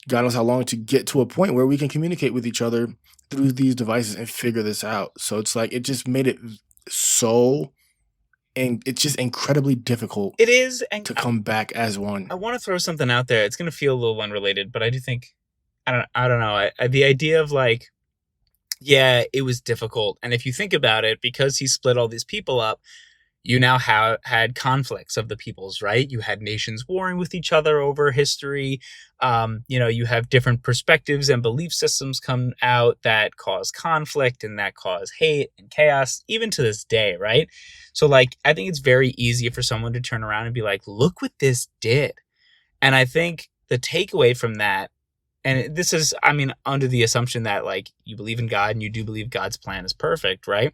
D: God knows how long to get to a point where we can communicate with each other through these devices and figure this out. So it's like it just made it so, and it's just incredibly difficult.
A: It is
D: to come back as one.
A: I want to throw something out there. It's going to feel a little unrelated, but I do think I don't know. The idea of like, yeah, it was difficult. And if you think about it, because he split all these people up, you now had conflicts of the peoples, right? You had nations warring with each other over history. You have different perspectives and belief systems come out that cause conflict and that cause hate and chaos, even to this day, right? So like, I think it's very easy for someone to turn around and be like, look what this did. And I think the takeaway from that, and this is, I mean, under the assumption that like you believe in God and you do believe God's plan is perfect, right?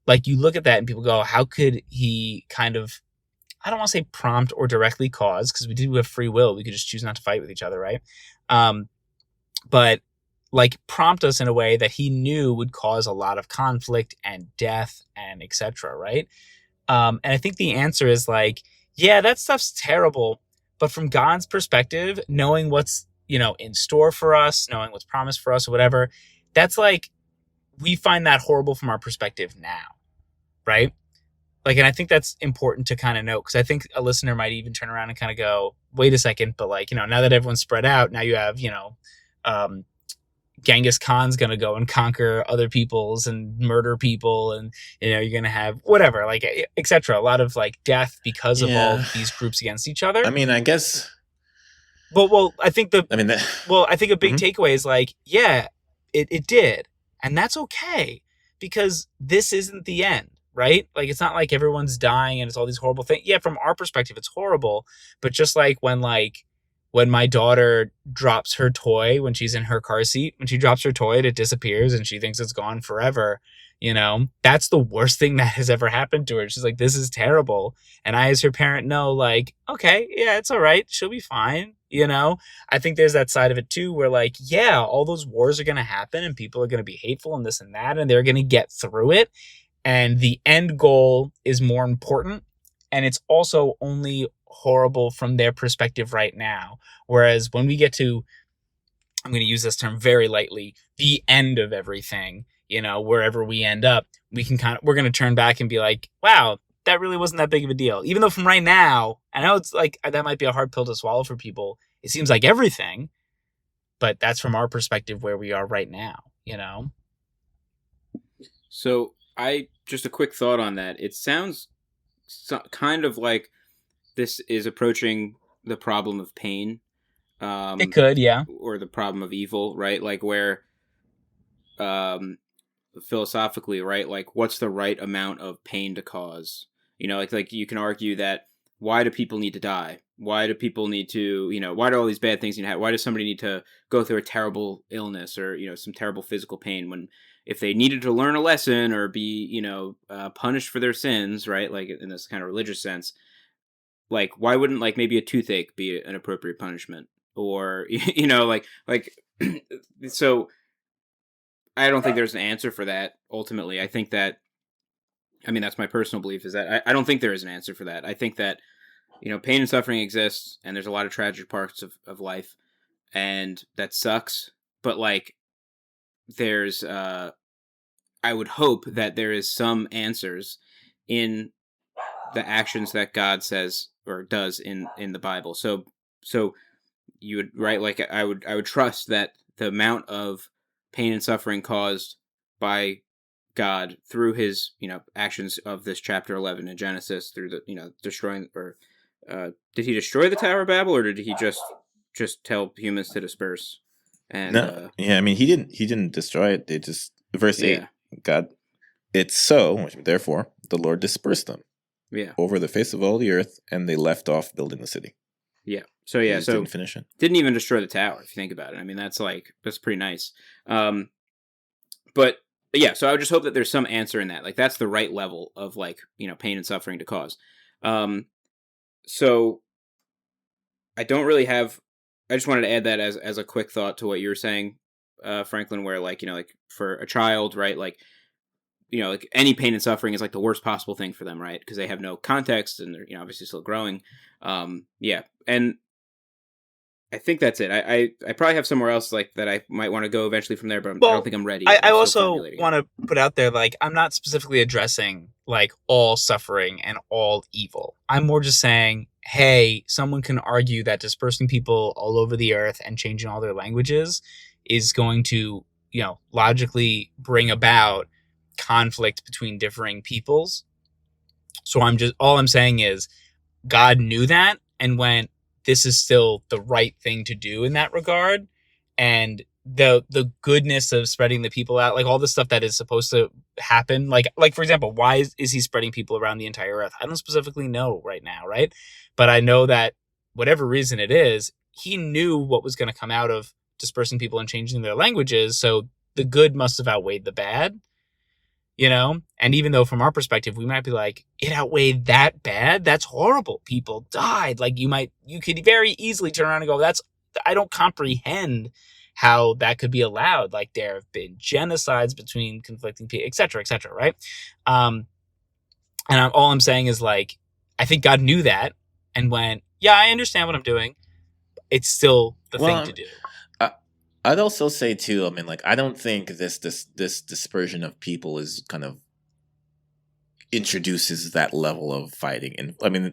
A: Like you look at that and people go, how could he kind of, I don't want to say prompt or directly cause, because we do have free will. We could just choose not to fight with each other, right? But like prompt us in a way that he knew would cause a lot of conflict and death and etc., right? And I think the answer is like, yeah, that stuff's terrible. But from God's perspective, knowing what's, in store for us, knowing what's promised for us or whatever, that's like, we find that horrible from our perspective now, right? Like, and I think that's important to kind of note, because I think a listener might even turn around and kind of go, wait a second, but like, now that everyone's spread out, now you have, Genghis Khan's going to go and conquer other peoples and murder people. And, you're going to have whatever, like, etc. A lot of like death because of all these groups against each other.
C: I mean, I guess.
A: Well, I think a big takeaway is like, yeah, it did. And that's okay, because this isn't the end, right? Like, it's not like everyone's dying and it's all these horrible things. Yeah, from our perspective, it's horrible. But just like when my daughter drops her toy when she's in her car seat, when she drops her toy, it disappears and she thinks it's gone forever. That's the worst thing that has ever happened to her. She's like, this is terrible. And I, as her parent, know like, okay, yeah, it's all right. She'll be fine. I think there's that side of it too, where like, yeah, all those wars are going to happen and people are going to be hateful and this and that, and they're going to get through it. And the end goal is more important. And it's also only horrible from their perspective right now. Whereas when we get to, I'm going to use this term very lightly, the end of everything, wherever we end up, we're going to turn back and be like, wow, that really wasn't that big of a deal. Even though from right now, I know it's like, that might be a hard pill to swallow for people. It seems like everything, but that's from our perspective where we are right now,
B: So just a quick thought on that. It sounds kind of like this is approaching the problem of pain.
A: It could, yeah.
B: Or the problem of evil, right? Like where, philosophically, right? Like what's the right amount of pain to cause? Like you can argue that why do people need to die? Why do people need to, why do all these bad things need to happen? Why does somebody need to go through a terrible illness or, some terrible physical pain when if they needed to learn a lesson or be, punished for their sins, right? Like in this kind of religious sense, like why wouldn't like maybe a toothache be an appropriate punishment, or you know like so I don't think there's an answer for that. Ultimately, I think that, I mean, that's my personal belief, is that I don't think there is an answer for that. I think that, you know, pain and suffering exists, and there's a lot of tragic parts of life, and that sucks. But like, there's, I would hope that there is some answers in the actions that God says or does in the Bible. So you would, right, like I would trust that the amount of pain and suffering caused by God through his, you know, actions of this chapter 11 in Genesis, through the, you know, destroying, or did he destroy the Tower of Babel, or did he just tell humans to disperse? And
C: No, yeah, I mean he didn't destroy it. They just verse 8,
B: yeah,
C: God, it's so, which therefore the Lord dispersed them
B: yeah,
C: over the face of all the earth, and they left off building the city.
B: yeah. So
C: They
B: yeah,
C: just
B: so
C: didn't finish it.
B: didn't even destroy the tower, if you think about it. I mean, that's pretty nice. But yeah, so I would just hope that there's some answer in that. Like that's the right level of like, you know, pain and suffering to cause. So I don't really have. I just wanted to add that as a quick thought to what you were saying, Franklin, where like, you know, like for a child, right, like, you know, like any pain and suffering is like the worst possible thing for them, right? Because they have no context and they're, you know, obviously still growing. Yeah, and I think that's it. I probably have somewhere else like that I might want to go eventually from there, but I
A: Well,
B: don't think I'm ready
A: I,
B: yet.
A: I
B: I'm still
A: also
B: formulating it.
A: want to put out there, like, I'm not specifically addressing like all suffering and all evil. I'm more just saying, hey, someone can argue that dispersing people all over the earth and changing all their languages is going to, you know, logically bring about conflict between differing peoples. So all I'm saying is God knew that and went, this is still the right thing to do in that regard. And the goodness of spreading the people out, like all the stuff that is supposed to happen, like for example, why is he spreading people around the entire earth? I don't specifically know right now, right? But I know that whatever reason it is, he knew what was going to come out of dispersing people and changing their languages. So the good must have outweighed the bad, you know? And even though from our perspective, we might be like, it outweighed that bad? That's horrible. People died. Like you could very easily turn around and go, I don't comprehend how that could be allowed. Like there have been genocides between conflicting people, et cetera, right? And all I'm saying is like, I think God knew that and went, yeah, I understand what I'm doing. It's still the thing to do.
C: I'd also say too, I mean, like, I don't think this dispersion of people is kind of introduces that level of fighting. And I mean,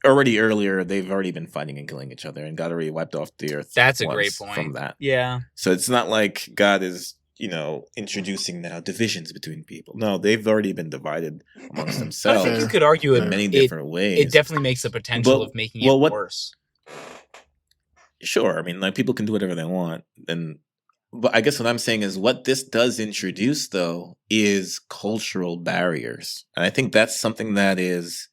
C: already earlier, they've already been fighting and killing each other, and God already wiped off the earth.
A: That's a great point.
C: From that.
A: Yeah.
C: So it's not like God is, you know, introducing now divisions between people. No, they've already been divided amongst themselves.
A: I think you could argue
C: in many different ways.
A: It definitely makes the potential of making it worse.
C: Sure, I mean, like people can do whatever they want, but I guess what I'm saying is what this does introduce, though, is cultural barriers, and I think that's something that is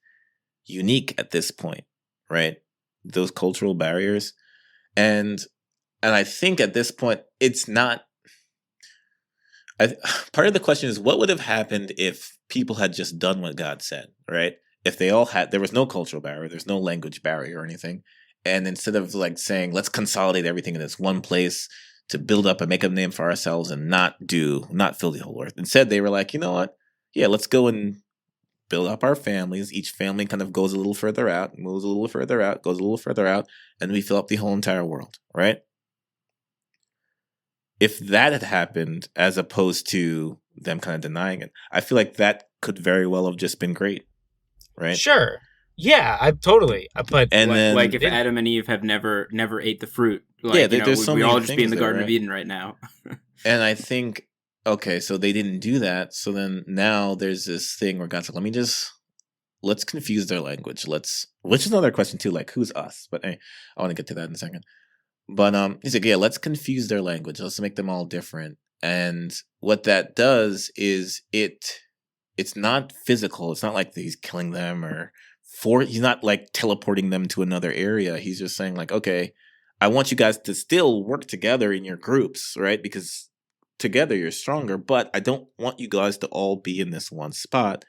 C: unique at this point, right? Those cultural barriers, and I think at this point it's not. Part of the question is what would have happened if people had just done what God said, right? If they all had, there was no cultural barrier, there's no language barrier or anything. And instead of like saying, let's consolidate everything in this one place to build up and make a name for ourselves and not fill the whole earth. Instead, they were like, you know what? Yeah, let's go and build up our families. Each family kind of goes a little further out, moves a little further out, goes a little further out, and we fill up the whole entire world, right? If that had happened as opposed to them kind of denying it, I feel like that could very well have just been great, right?
A: Sure. Yeah, I totally. But
C: and then,
B: like if Adam and Eve have never ate the fruit, like,
C: yeah,
B: you know,
C: there's so
B: we'd
C: many
B: all just be in the
C: there,
B: Garden
C: right?
B: of Eden right now.
C: And I think, okay, so they didn't do that. So then now there's this thing where God's like, let's confuse their language. Which is another question too, like who's us? But I want to get to that in a second. But he's like, yeah, let's confuse their language. Let's make them all different. And what that does is it's not physical. It's not like he's killing them he's not like teleporting them to another area. He's just saying like, okay, I want you guys to still work together in your groups, right? Because together you're stronger, but I don't want you guys to all be in this one spot.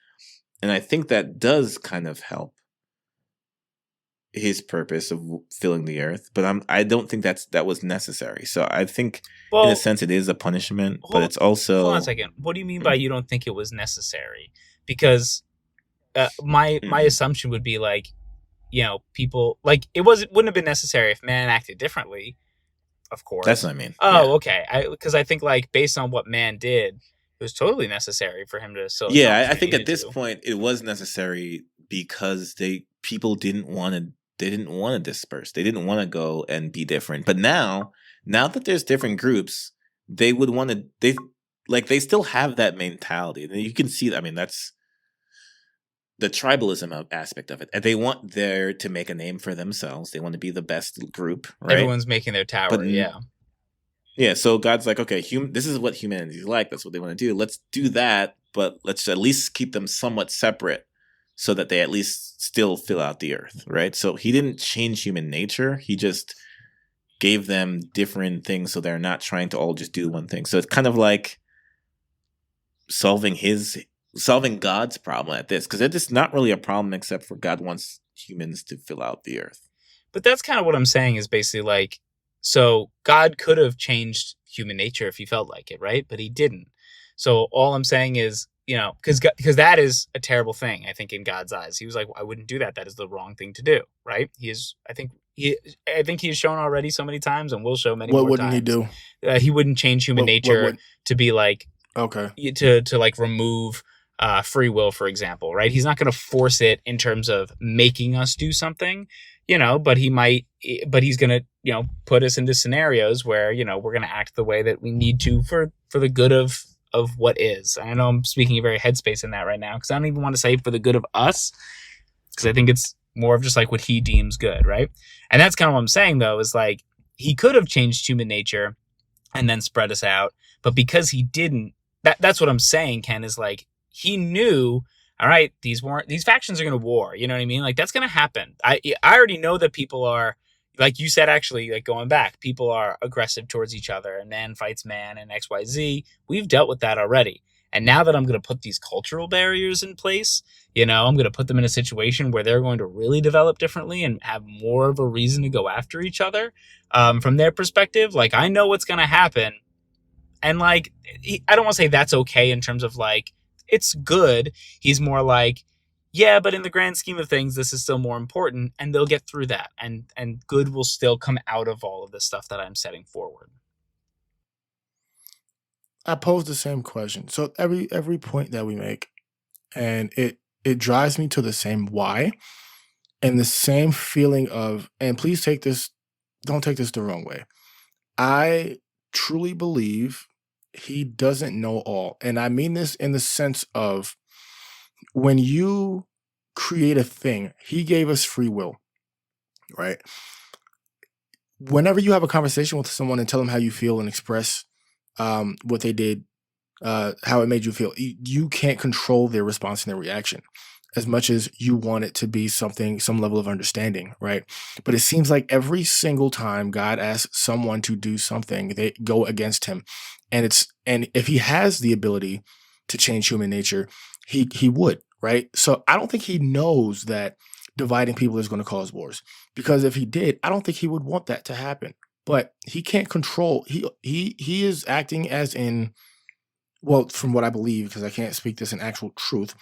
C: And I think that does kind of help. his purpose of filling the earth, but I don't think that was necessary. So I think in a sense it is a punishment, but it's also
A: hold on a second. What do you mean by you don't think it was necessary? Because my assumption would be like, people like wouldn't have been necessary if man acted differently. Of course,
C: that's what I mean.
A: Oh, yeah. Okay. Because I think like based on what man did, it was totally necessary for him to.
C: I think at this point it was necessary because people didn't want to disperse. They didn't want to go and be different. But now that there's different groups, they would want to. They still have that mentality. You can see that. I mean, that's the tribalism aspect of it. And they want there to make a name for themselves. They want to be the best group. Right?
A: Everyone's making their tower. But, yeah.
C: Yeah. So God's like, okay, this is what humanity is like. That's what they want to do. Let's do that, but let's at least keep them somewhat separate, so that they at least still fill out the earth, right? So he didn't change human nature. He just gave them different things so they're not trying to all just do one thing. So it's kind of like solving God's problem at this, because it's not really a problem except for God wants humans to fill out the earth.
A: But that's kind of what I'm saying is basically like, so God could have changed human nature if he felt like it, right? But he didn't. So all I'm saying is, because that is a terrible thing, I think, in God's eyes. He was like, I wouldn't do that. That is the wrong thing to do, right? I think he has shown already so many times and will show many more times.
D: What wouldn't he do?
A: He wouldn't change human nature to be like,
D: okay,
A: to like remove free will, for example, right? He's not going to force it in terms of making us do something, but he's going to, put us into scenarios where, we're going to act the way that we need to for the good of what is. And I know I'm speaking a very headspace in that right now, because I don't even want to say for the good of us, because I think it's more of just like what he deems good, right? And that's kind of what I'm saying, though, is like he could have changed human nature and then spread us out, but because he didn't, that's what I'm saying, Ken, is like he knew, all right, these factions are going to war, you know what I mean? Like that's going to happen. I already know that people are, like you said, actually, like going back, people are aggressive towards each other and man fights man and XYZ. We've dealt with that already. And now that I'm going to put these cultural barriers in place, I'm going to put them in a situation where they're going to really develop differently and have more of a reason to go after each other from their perspective. Like, I know what's going to happen. And like, I don't want to say that's okay in terms of like, it's good. He's more like, yeah, but in the grand scheme of things, this is still more important, and they'll get through that, and good will still come out of all of this stuff that I'm setting forward.
D: I pose the same question. So every point that we make, and it drives me to the same why, and the same feeling of, and please don't take this the wrong way. I truly believe he doesn't know all, and I mean this in the sense of, when you create a thing, he gave us free will, right? Whenever you have a conversation with someone and tell them how you feel and express what they did, how it made you feel, you can't control their response and their reaction as much as you want it to be some level of understanding, right? But it seems like every single time God asks someone to do something, they go against him. And if he has the ability to change human nature, he would, right? So I don't think he knows that dividing people is going to cause wars, because if he did, I don't think he would want that to happen. But he can't control. He is acting as in, well, from what I believe, because I can't speak this in actual truth,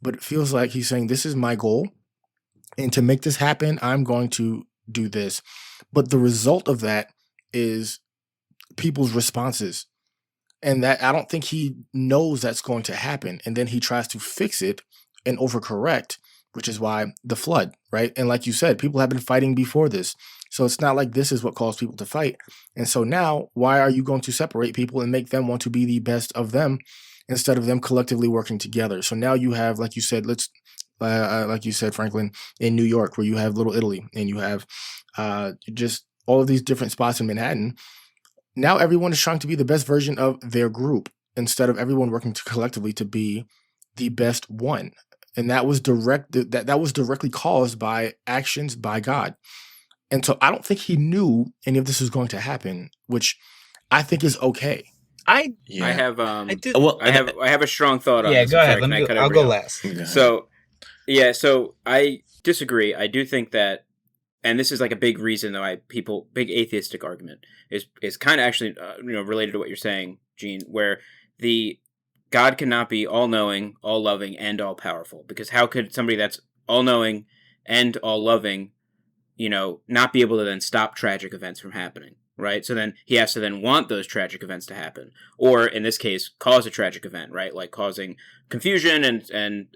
D: but it feels like he's saying, this is my goal, and to make this happen, I'm going to do this. But the result of that is people's responses. And that, I don't think he knows that's going to happen. And then he tries to fix it and overcorrect, which is why the flood, right? And like you said, people have been fighting before this. So it's not like this is what caused people to fight. And so now, why are you going to separate people and make them want to be the best of them instead of them collectively working together? So now you have, like you said, like you said, Franklin, in New York, where you have Little Italy, and you have just all of these different spots in Manhattan. Now everyone is trying to be the best version of their group instead of everyone working collectively to be the best one. And that was directly caused by actions by God. And so I don't think he knew any of this was going to happen, which I think is okay.
B: I have a strong thought on this.
A: Yeah, go ahead. I'll go last.
B: So I disagree. I do think that and this is like a big reason though big atheistic argument is kind of actually related to what you're saying, Gene, where the God cannot be all knowing, all loving, and all powerful, because how could somebody that's all knowing and all loving, not be able to then stop tragic events from happening, right? So then he has to then want those tragic events to happen, or in this case, cause a tragic event, right? Like causing confusion and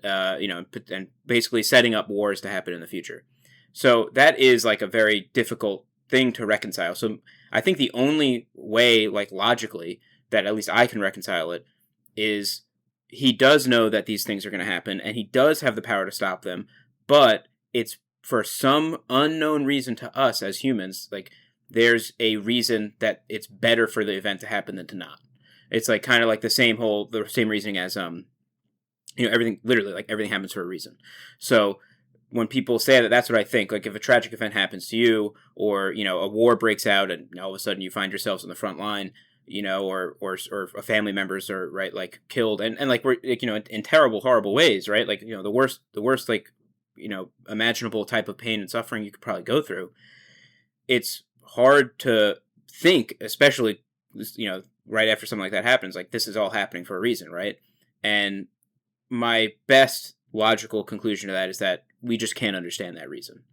B: basically setting up wars to happen in the future. So that is like a very difficult thing to reconcile. So I think the only way, like logically, that at least I can reconcile it is he does know that these things are going to happen, and he does have the power to stop them, but it's for some unknown reason to us as humans, like there's a reason that it's better for the event to happen than to not. It's like kind of like the same reasoning as everything, literally, like everything happens for a reason. So when people say that, that's what I think. Like if a tragic event happens to you, or a war breaks out, and all of a sudden you find yourselves on the front line, or a family members are like killed, and like we're like, in terrible, horrible ways, right? Like the worst like imaginable type of pain and suffering you could probably go through. It's hard to think, especially right after something like that happens, like this is all happening for a reason, right? And my best logical conclusion to that is that we just can't understand that reason.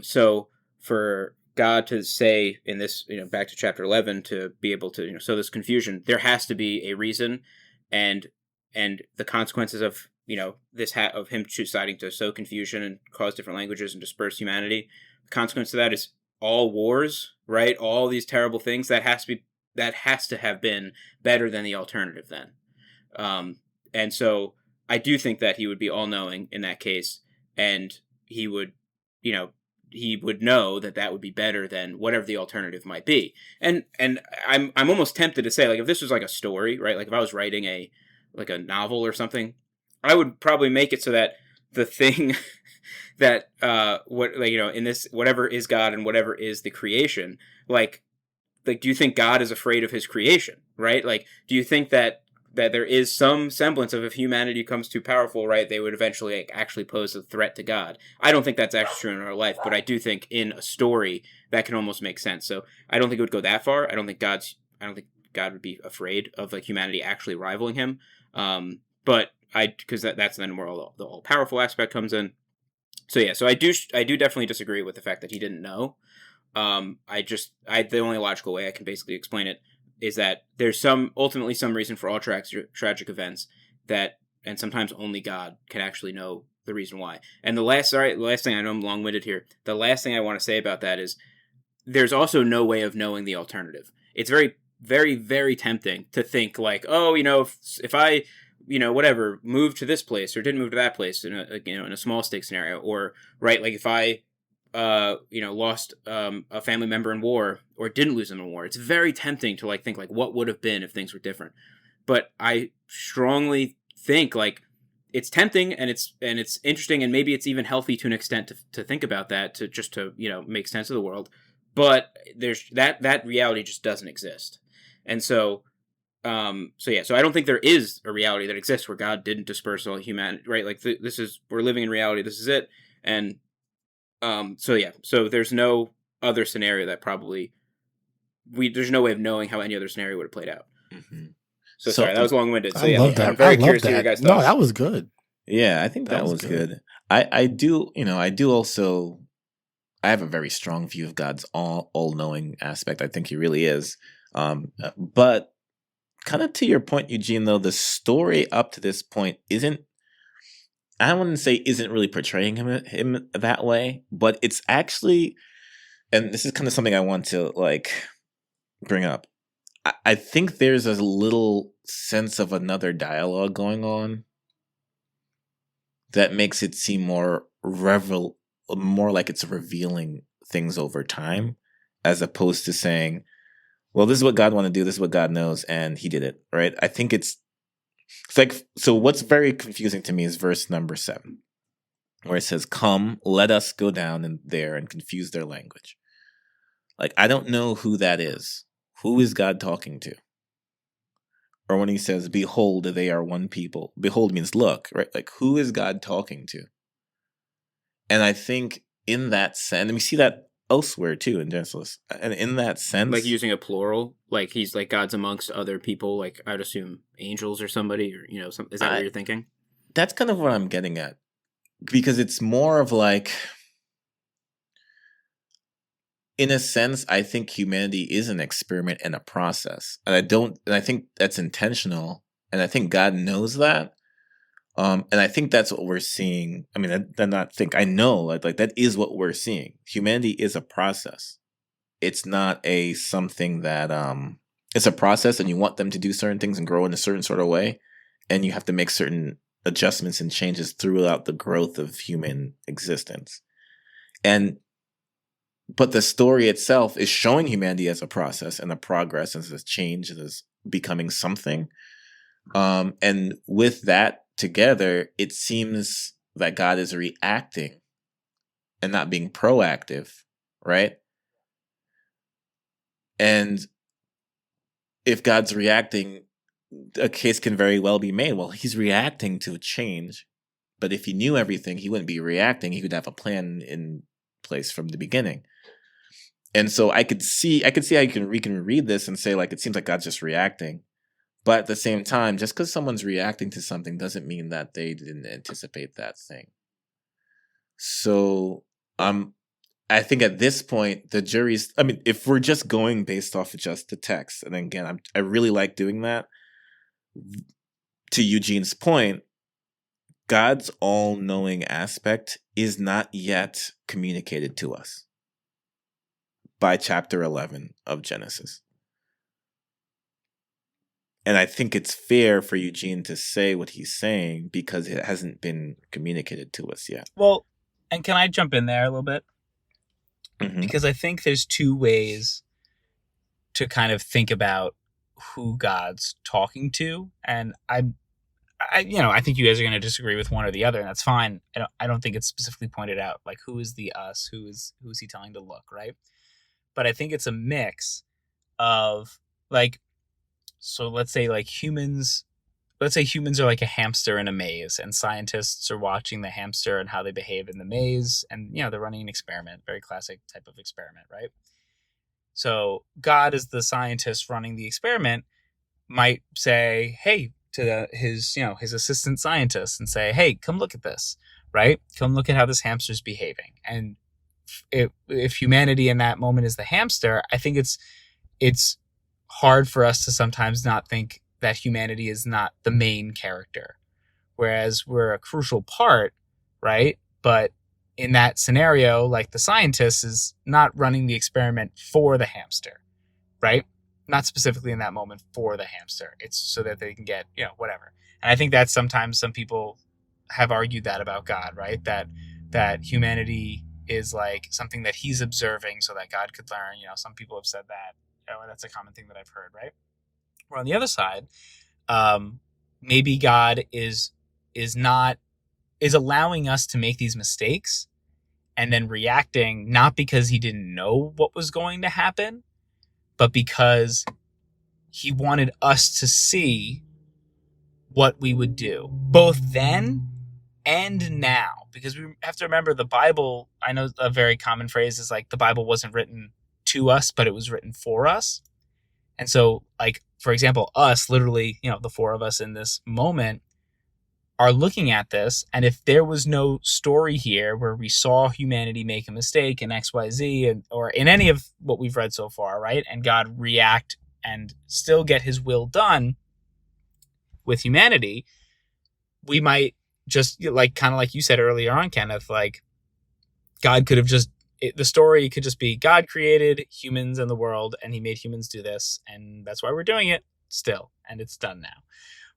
B: So for God to say in this, back to chapter 11, to be able to, sow this confusion, there has to be a reason, and the consequences of, of him deciding to sow confusion and cause different languages and disperse humanity. The consequence of that is all wars, right? All these terrible things that has to have been better than the alternative then. And so I do think that he would be all knowing in that case, and he would, he would know that would be better than whatever the alternative might be. And I'm almost tempted to say, like, if this was like a story, right? Like if I was writing a novel or something, I would probably make it so that the thing that in this, whatever is God and whatever is the creation, like do you think God is afraid of his creation, right? Like, do you think that there is some semblance of, if humanity becomes too powerful, right, they would eventually actually pose a threat to God? I don't think that's actually true in our life, but I do think in a story that can almost make sense. So I don't think it would go that far. I don't think God would be afraid of like humanity actually rivaling him. But because that's then where the all powerful aspect comes in. So yeah, so I do definitely disagree with the fact that he didn't know. The only logical way I can basically explain it is that there's ultimately some reason for all tragic events, and sometimes only God can actually know the reason why. And the last thing, I know I'm long-winded here, the last thing I want to say about that is there's also no way of knowing the alternative. It's very, very, very tempting to think like, oh, if I, whatever, moved to this place or didn't move to that place in a small stake scenario, or right, like if I lost a family member in war or didn't lose them in war. It's very tempting to think what would have been if things were different. But I strongly think it's tempting and it's interesting, and maybe it's even healthy to an extent to think about that, to make sense of the world. But there's that reality just doesn't exist. And so so I don't think there is a reality that exists where God didn't disperse all humanity, right? Like we're living in reality. This is it. And so there's no other scenario that there's no way of knowing how any other scenario would have played out.
C: Mm-hmm.
B: So sorry, that was long-winded. So
D: I love that.
B: I'm very curious to hear your guys' thoughts.
D: No, that was good.
C: Yeah, I think that was good. I do also, I have a very strong view of God's all-knowing aspect. I think he really is. But kind of to your point, Eugene, though, the story up to this point I wouldn't say isn't really portraying him that way, but it's actually, and this is kind of something I want to bring up. I think there's a little sense of another dialogue going on that makes it seem more like it's revealing things over time, as opposed to saying, well, this is what God wanted to do, this is what God knows, and he did it, right? I think it's so what's very confusing to me is verse number 7, where it says, "Come, let us go down in there and confuse their language." I don't know who that is. Who is God talking to? Or when he says, "Behold, they are one people." Behold means look, right? Who is God talking to? And I think in that sense, and we see that elsewhere too in Genesis. And in that sense,
B: like using a plural, like he's like God's amongst other people, like I'd assume angels or somebody, or is that what you're thinking?
C: That's kind of what I'm getting at, because it's more of like, in a sense, I think humanity is an experiment and a process, and I think that's intentional, and I think God knows that. And I think that's what we're seeing. I mean, I know, like that is what we're seeing. Humanity is a process. It's not something that it's a process, and you want them to do certain things and grow in a certain sort of way, and you have to make certain adjustments and changes throughout the growth of human existence. But the story itself is showing humanity as a process and a progress, as a change, as becoming something. And with that together, it seems that God is reacting and not being proactive, right? And if God's reacting, a case can very well be made. Well, he's reacting to change, but if he knew everything, he wouldn't be reacting. He would have a plan in place from the beginning. And so I could see how we can read this and say, like, it seems like God's just reacting. But at the same time, just because someone's reacting to something doesn't mean that they didn't anticipate that thing. So I think at this point, the jury's, I mean, if we're just going based off of just the text, and again, I really like doing that. To Eugene's point, God's all-knowing aspect is not yet communicated to us by chapter 11 of Genesis. And I think it's fair for Eugene to say what he's saying because it hasn't been communicated to us yet.
A: Well, and can I jump in there a little bit?
C: Mm-hmm.
A: Because I think there's two ways to kind of think about who God's talking to. And I think you guys are going to disagree with one or the other, and that's fine. I don't think it's specifically pointed out, like, who is the us, who is he telling to look, right? But I think it's a mix of, like, so let's say humans are like a hamster in a maze, and scientists are watching the hamster and how they behave in the maze, and they're running an experiment, very classic type of experiment, right? So God, as the scientist running the experiment, might say, hey, to his assistant scientist, and say, hey, come look at this, right? Come look at how this hamster's behaving. And if humanity in that moment is the hamster, I think it's hard for us to sometimes not think that humanity is not the main character, whereas we're a crucial part, right? But in that scenario, like, the scientist is not running the experiment for the hamster, right? Not specifically in that moment for the hamster. It's so that they can get, whatever. And I think that sometimes some people have argued that about God, right? That humanity is like something that he's observing so that God could learn. Some people have said that. That's a common thing that I've heard, right? Or on the other side, maybe God is allowing us to make these mistakes and then reacting, not because he didn't know what was going to happen, but because he wanted us to see what we would do, both then and now. Because we have to remember, the Bible, I know a very common phrase is like, the Bible wasn't written to us, but it was written for us. And so, like, for example, us, literally, the four of us in this moment are looking at this. And if there was no story here where we saw humanity make a mistake in XYZ, or in any of what we've read so far, right? And God react and still get his will done with humanity, we might just, kind of like you said earlier on, Kenneth, like, God could have the story could just be God created humans and the world, and he made humans do this, and that's why we're doing it still, and it's done now.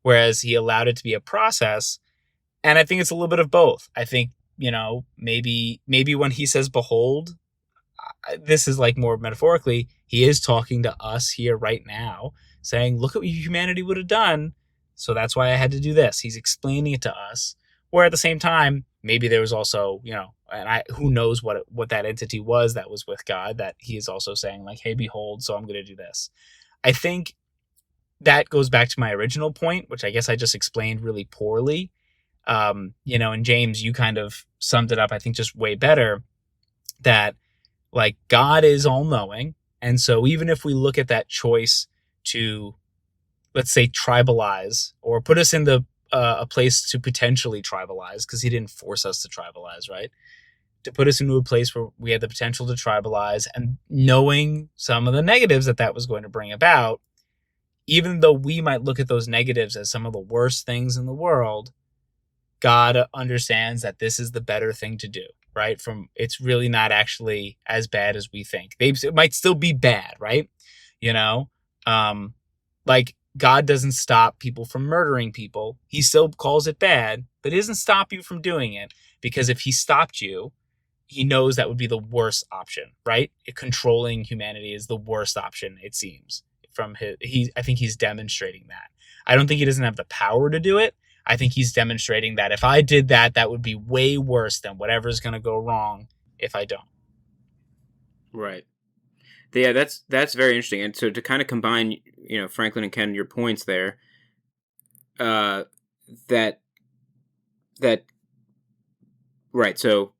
A: Whereas he allowed it to be a process, and I think it's a little bit of both. I think, maybe when he says behold, this is like more metaphorically, he is talking to us here right now, saying, look at what humanity would have done, so that's why I had to do this. He's explaining it to us, where at the same time, maybe there was also, and who knows what that entity was that was with God, that he is also saying, like, hey, behold, so I'm going to do this. I think that goes back to my original point, which I guess I just explained really poorly. And James, you kind of summed it up, I think, just way better. that like God is all knowing. And so even if we look at that choice to, let's say, tribalize or put us in a place to potentially tribalize, because he didn't force us to tribalize, right? To put us into a place where we had the potential to tribalize, and knowing some of the negatives that was going to bring about, even though we might look at those negatives as some of the worst things in the world, God understands that this is the better thing to do, right? It's really not actually as bad as we think. It might still be bad, right? You know, like God doesn't stop people from murdering people. He still calls it bad, but he doesn't stop you from doing it, because if he stopped you, he knows that would be the worst option, right? Controlling humanity is the worst option, it seems. I think he's demonstrating that. I don't think he doesn't have the power to do it. I think he's demonstrating that if I did that, that would be way worse than whatever's going to go wrong if I don't.
B: Right. Yeah, that's very interesting. And so to kind of combine, Franklin and Ken, your points there, that right. So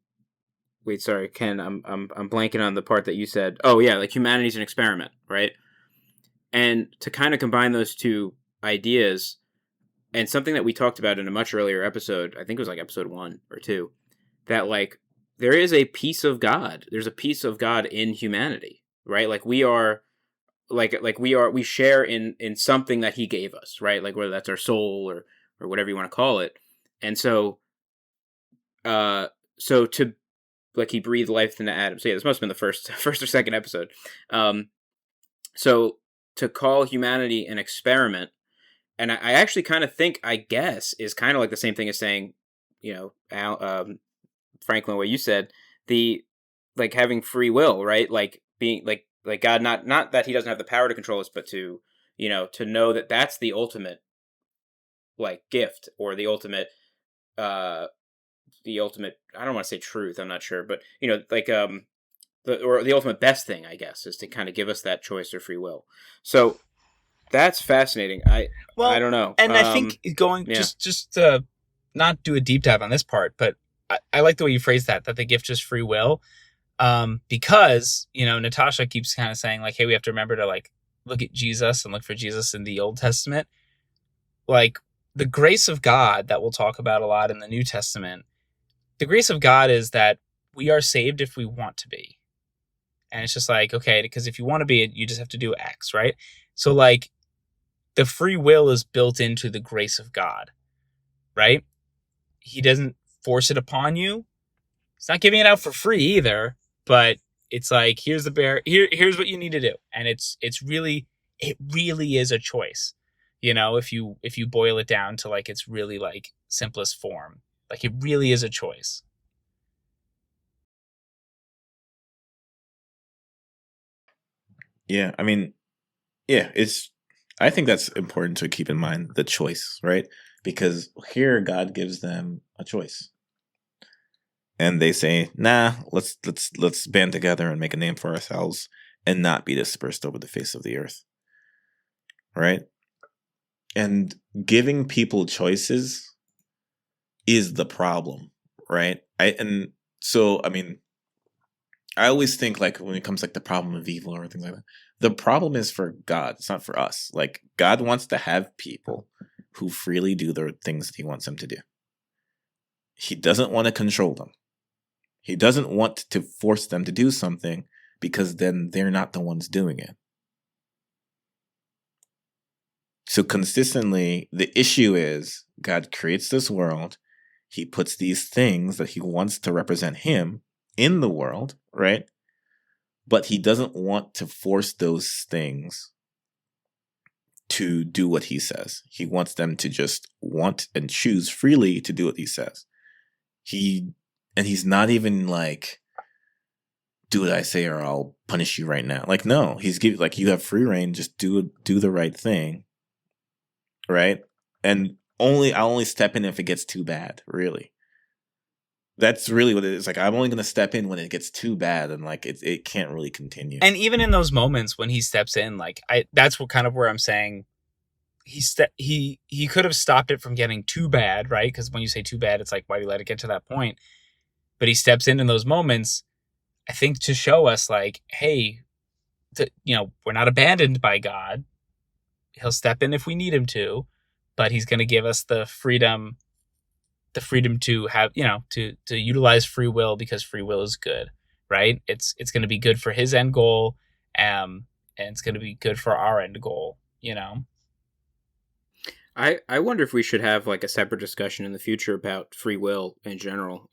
B: wait, sorry, Ken, I'm blanking on the part that you said. Oh yeah, like humanity's an experiment, right? And to kind of combine those two ideas, and something that we talked about in a much earlier episode, I think it was like episode 1 or 2, that like there is a piece of God. There's a piece of God in humanity, right? Like we are, we share in something that He gave us, right? Like whether that's our soul or whatever you want to call it. And so, to like He breathed life into Adam. So yeah, this must have been the first or second episode. So to call humanity an experiment. And I actually kind of think, I guess, is kind of like the same thing as saying, Franklin, what you said, like having free will, right? Like being like God, not that He doesn't have the power to control us, but to know that that's the ultimate like gift, or the ultimate, I don't want to say truth, I'm not sure, but like the ultimate best thing, I guess, is to kind of give us that choice or free will. So that's fascinating. I don't know.
A: And I think just to not do a deep dive on this part, but I like the way you phrase that the gift is free will. Because, Natasha keeps kind of saying like, hey, we have to remember to like look at Jesus and look for Jesus in the Old Testament. Like the grace of God that we'll talk about a lot in the New Testament, the grace of God is that we are saved if we want to be. And it's just like, okay, because if you want to be, you just have to do X, right? So like the free will is built into the grace of God, right? He doesn't force it upon you. He's not giving it out for free either, but it's like, here's here's what you need to do. And it really is a choice. If you boil it down to like its really like simplest form, like it really is a choice.
C: Yeah, I mean, yeah, I think that's important to keep in mind, the choice, right? Because here God gives them a choice. And they say, nah, let's band together and make a name for ourselves and not be dispersed over the face of the earth. Right? And giving people choices is the problem, right? I always think like when it comes like the problem of evil or things like that, the problem is for God. It's not for us. Like God wants to have people who freely do the things that He wants them to do. He doesn't want to control them. He doesn't want to force them to do something, because then they're not the ones doing it. So consistently, the issue is God creates this world. He puts these things that He wants to represent Him in the world, right? But He doesn't want to force those things to do what He says. He wants them to just want and choose freely to do what He says. He's not even like, do what I say or I'll punish you right now. Like, no, He's giving, like, you have free reign, just do the right thing. Right? And I'll only step in if it gets too bad, really. That's really what it is. Like, I'm only going to step in when it gets too bad, and like it can't really continue.
A: And even in those moments when He steps in, like that's where I'm saying he could have stopped it from getting too bad, right? Because when you say too bad, it's like, why do you let it get to that point? But He steps in those moments. I think to show us like, hey, we're not abandoned by God. He'll step in if we need him to, but he's going to give us the freedom to have, to utilize free will, because free will is good, right? It's going to be good for his end goal, and it's going to be good for our end goal,
B: I wonder if we should have like a separate discussion in the future about free will in general,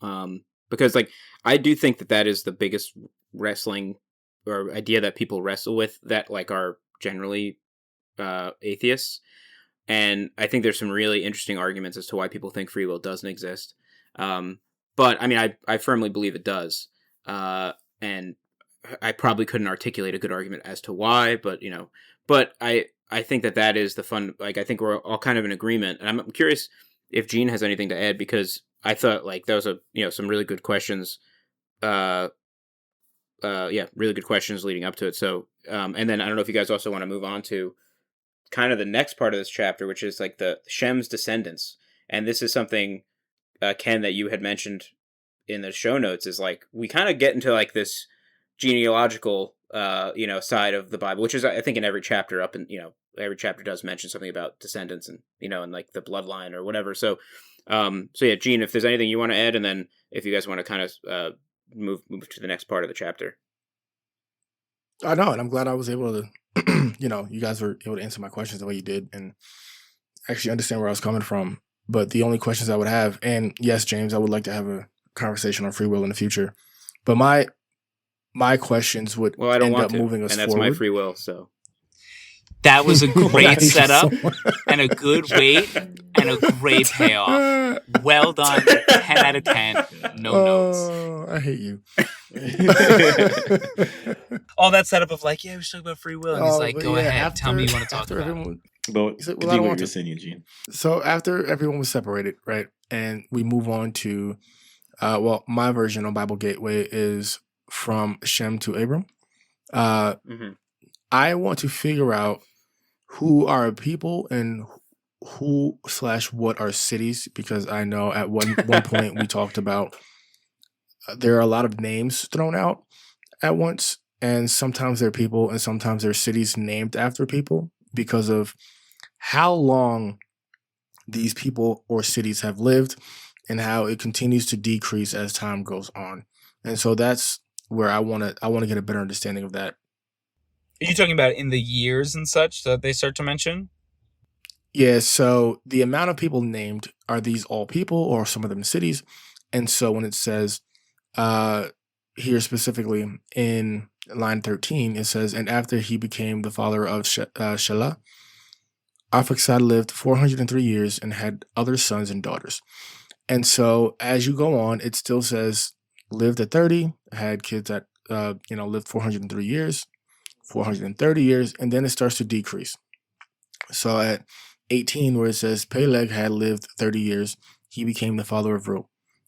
B: because like I do think that is the biggest wrestling or idea that people wrestle with, that like are generally atheists. And I think there's some really interesting arguments as to why people think free will doesn't exist. But I mean, I firmly believe it does. And I probably couldn't articulate a good argument as to why, but I think that is the fun. Like, I think we're all kind of in agreement. And I'm curious if Gene has anything to add, because I thought like that was some really good questions. Really good questions leading up to it. So, and then I don't know if you guys also want to move on to kind of the next part of this chapter, which is like the Shem's descendants. And this is something, Ken, that you had mentioned in the show notes, is like we kind of get into like this genealogical side of the Bible, which is, I think, in every chapter every chapter does mention something about descendants and and like the bloodline or whatever. So yeah, Gene, if there's anything you want to add, and then if you guys want to kind of move to the next part of the chapter.
D: I know, and I'm glad I was able to you guys were able to answer my questions the way you did and actually understand where I was coming from. But the only questions I would have, and yes, James, I would like to have a conversation on free will in the future. But my questions would end up moving us
B: and that's
D: forward.
B: my free will. So
A: that was a great setup and a good wait and a great payoff. Well done. 10 out of 10. No notes.
D: I hate you.
A: All that setup of like, yeah, we should talk about free will. And he's like, go ahead. Tell me you want to talk about it.
C: But
D: I don't want
C: to saying, Eugene.
D: So after everyone was separated, right? And we move on to, my version on Bible Gateway is from Shem to Abram. I want to figure out who are people and who/what are cities, because I know at one point we talked about there are a lot of names thrown out at once, and sometimes they're people and sometimes they're cities named after people because of how long these people or cities have lived and how it continues to decrease as time goes on. And so that's where I want to get a better understanding of that.
A: Are you talking about in the years and such that they start to mention?
D: Yeah, so the amount of people named, are these all people or some of them cities? And so when it says here specifically in line 13, it says, and after he became the father of Shelah, Arphaxad lived 403 years and had other sons and daughters. And so as you go on, it still says lived at 30, had kids at, lived 403 years, 430 years, and then it starts to decrease. So at 18, where it says Peleg had lived 30 years, he became the father of Reu.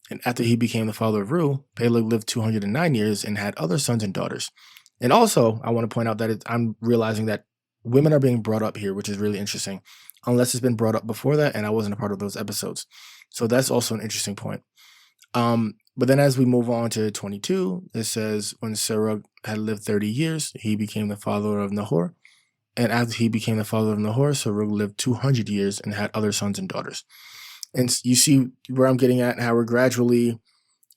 D: And after he became the father of Reu, Peleg lived 209 years and had other sons and daughters. And also, I want to point out that I'm realizing that women are being brought up here, which is really interesting, unless it's been brought up before that, and I wasn't a part of those episodes. So that's also an interesting point. But then as we move on to 22, it says, when Sarah had lived 30 years, he became the father of Nahor. And after he became the father of Nahor, Sarug lived 200 years and had other sons and daughters. And you see where I'm getting at, how we're gradually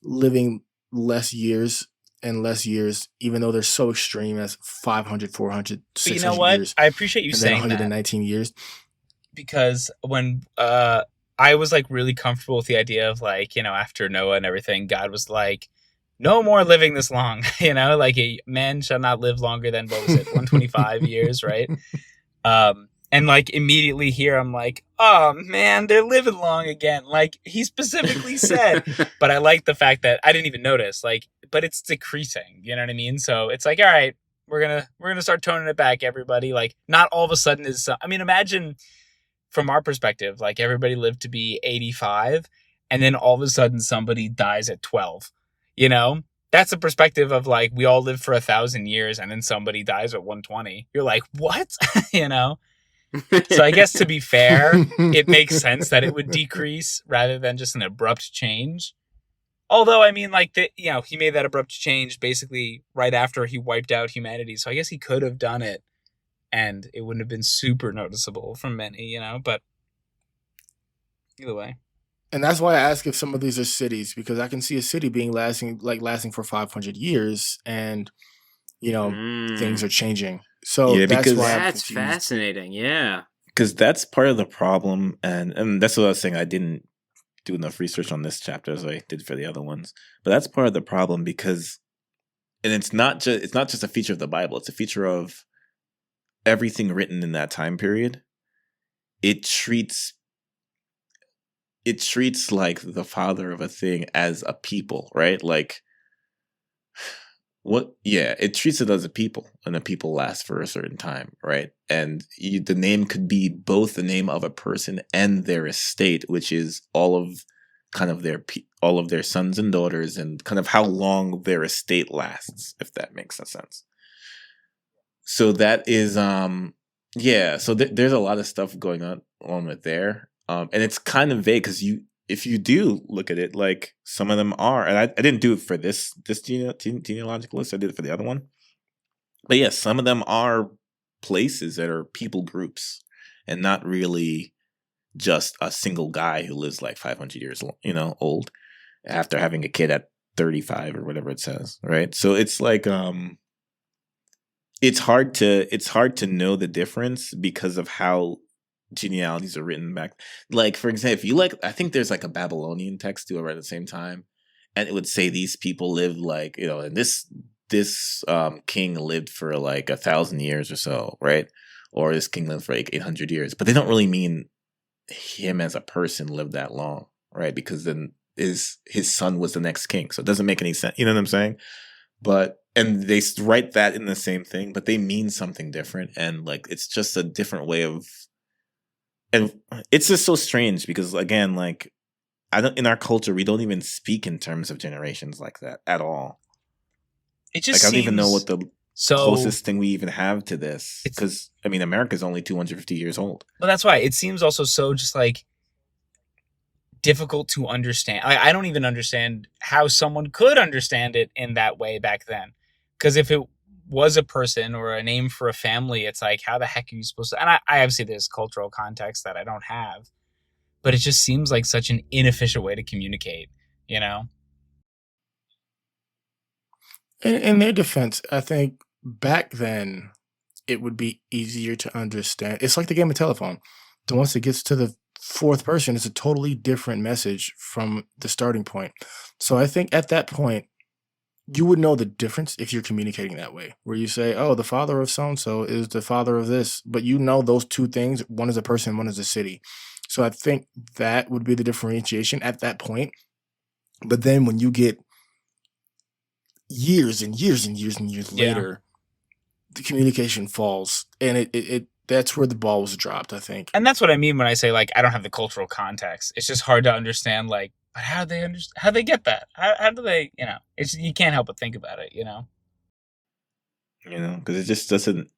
D: living less years and less years, even though they're so extreme as 500, 400, 600 years.
A: But you know what? I appreciate you saying
D: 119 years.
A: Because when I was like really comfortable with the idea of like, after Noah and everything, God was like, no more living this long, like a man shall not live longer than, 125 years, right? And like immediately here, I'm like, oh man, they're living long again. Like he specifically said, but I like the fact that I didn't even notice, but it's decreasing, you know what I mean? So it's like, all right, we're going to start toning it back, everybody. Like not all of a sudden imagine from our perspective, like everybody lived to be 85 and then all of a sudden somebody dies at 12. That's the perspective of like, we all live for 1,000 years and then somebody dies at 120. You're like, what? So I guess to be fair, it makes sense that it would decrease rather than just an abrupt change. Although, I mean, like, he made that abrupt change basically right after he wiped out humanity. So I guess he could have done it and it wouldn't have been super noticeable from many, but either way.
D: And that's why I ask if some of these are cities, because I can see a city being lasting for 500 years and, things are changing. So
C: Yeah,
D: that's
C: because
D: why I'm
B: That's
D: confused.
B: fascinating. Yeah.
C: Because that's part of the problem, and that's what I was saying. I didn't do enough research on this chapter as I did for the other ones, but that's part of the problem because, and it's not just a feature of the Bible; it's a feature of everything written in that time period. It treats like the father of a thing as a people, right? Like what? Yeah, it treats it as a people, and a people lasts for a certain time, right? And the name could be both the name of a person and their estate, which is all of their sons and daughters, and kind of how long their estate lasts, if that makes sense. So that is So there's a lot of stuff going on with there, and it's kind of vague because if you do look at it, like some of them are, and I didn't do it for this genealogical list. I did it for the other one, but yes, some of them are places that are people groups, and not really just a single guy who lives like 500 years, old after having a kid at 35 or whatever it says, right? So it's like it's hard to know the difference because of how genealogies are written back. Like, for example, if I think there's like a Babylonian text too around the same time, and it would say these people lived like, and this king lived for like 1,000 years or so, right? Or this king lived for like 800 years, but they don't really mean him as a person lived that long, right? Because then his son was the next king, so it doesn't make any sense. You know what I'm saying? And they write that in the same thing, but they mean something different, and like it's just a different way of. And it's just so strange because, again, like in our culture, we don't even speak in terms of generations like that at all.
A: It just
C: I don't even know what the
A: so
C: closest thing we even have to this, because I mean, America's only 250 years old.
A: But that's why it seems also so just like difficult to understand. I don't even understand how someone could understand it in that way back then. Because if it was a person or a name for a family, it's like, how the heck are you supposed to? And I obviously there's cultural context that I don't have, but it just seems like such an inefficient way to communicate,
D: In their defense, I think back then it would be easier to understand. It's like the game of telephone. Once it gets to the fourth person, it's a totally different message from the starting point. So I think at that point, you would know the difference if you're communicating that way, where you say, oh, the father of so-and-so is the father of this, but those two things, one is a person, one is a city. So I think that would be the differentiation at that point. But then when you get years and years and years and years later, the communication falls, and it that's where the ball was dropped, I think.
A: And that's what I mean when I say, like, I don't have the cultural context. It's just hard to understand, like, but how do they understand? How they get that? How do they? You can't help but think about it.
C: Because it just doesn't.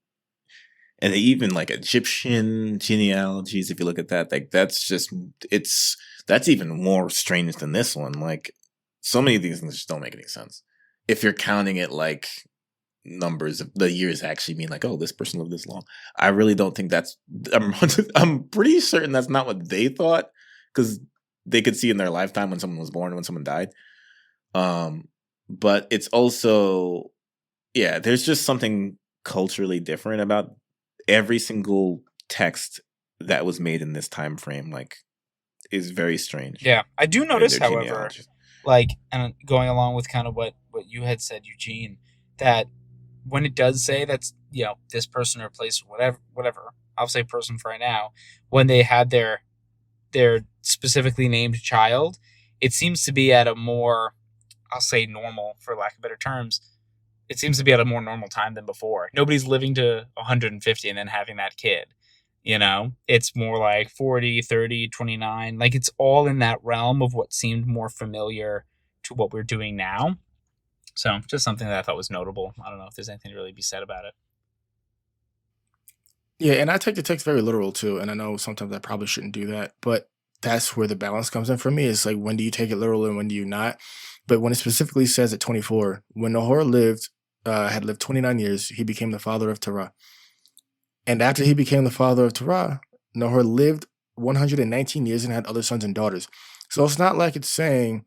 C: And even like Egyptian genealogies, if you look at that, like that's even more strange than this one. Like so many of these things just don't make any sense. If you're counting it like numbers of the years actually mean like, oh, this person lived this long. I really don't think I'm pretty certain that's not what they thought, because they could see in their lifetime when someone was born and when someone died. But it's also, there's just something culturally different about every single text that was made in this time frame. Like, is very strange.
A: Yeah, I do notice, however, like, and going along with kind of what you had said, Eugene, that when it does say that's this person or place or whatever, I'll say person for right now, when they had their specifically named child, it seems to be at a more, I'll say normal, for lack of better terms, it seems to be at a more normal time than before. Nobody's living to 150 and then having that kid. It's more like 40, 30, 29. Like, it's all in that realm of what seemed more familiar to what we're doing now. So just something that I thought was notable. I don't know if there's anything to really be said about it.
D: Yeah, and I take the text very literal too, and I know sometimes I probably shouldn't do that, but that's where the balance comes in for me. It's like, when do you take it literal and when do you not? But when it specifically says at 24, when Nahor had lived 29 years, he became the father of Terah. And after he became the father of Terah, Nahor lived 119 years and had other sons and daughters. So it's not like it's saying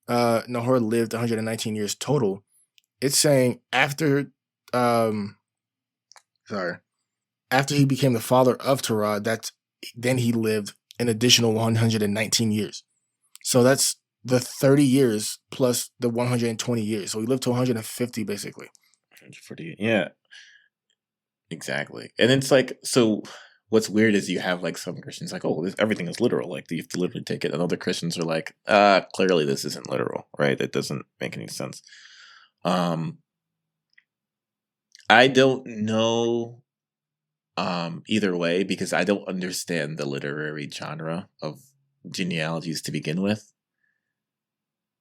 D: Nahor lived 119 years total. It's saying after he became the father of Terah, then he lived an additional 119 years. So that's the 30 years plus the 120 years. So he lived to 150 basically.
C: 140, yeah. Exactly. And it's like, so what's weird is you have like some Christians like, oh, everything is literal. Like, you have to literally take it. And other Christians are like, clearly this isn't literal, right? It doesn't make any sense. I don't know either way, because I don't understand the literary genre of genealogies to begin with.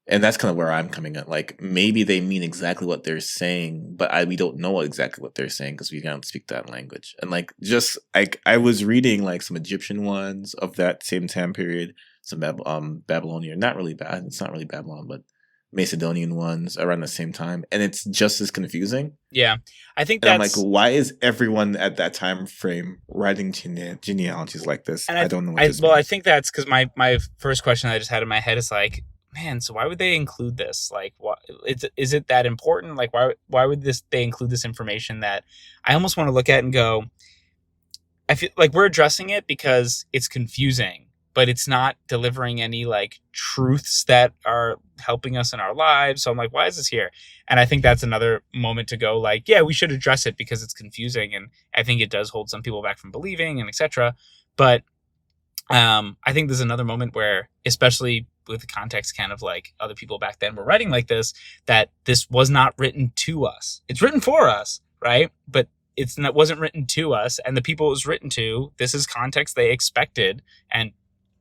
C: And that's kind of where I'm coming at. Like, maybe they mean exactly what they're saying, but we don't know exactly what they're saying because we don't speak that language. And like, just like, I was reading like some Egyptian ones of that same time period, some Babylonian, it's not really Babylon, but Macedonian ones around the same time, and it's just as confusing.
A: Yeah, I think
C: I'm like, why is everyone at that time frame writing genealogies like this?
A: And
C: I don't know what this means.
A: I think that's because my first question I just had in my head is like, man, so why would they include this? Like, what is it that important? Like, why would they include this information that I almost want to look at and go, I feel like we're addressing it because it's confusing, but it's not delivering any like truths that are helping us in our lives. So I'm like, why is this here? And I think that's another moment to go like, yeah, we should address it because it's confusing. And I think it does hold some people back from believing and etc. But I think there's another moment where, especially with the context kind of like other people back then were writing like this, that this was not written to us. It's written for us, right? But wasn't written to us. And the people it was written to, this is context they expected and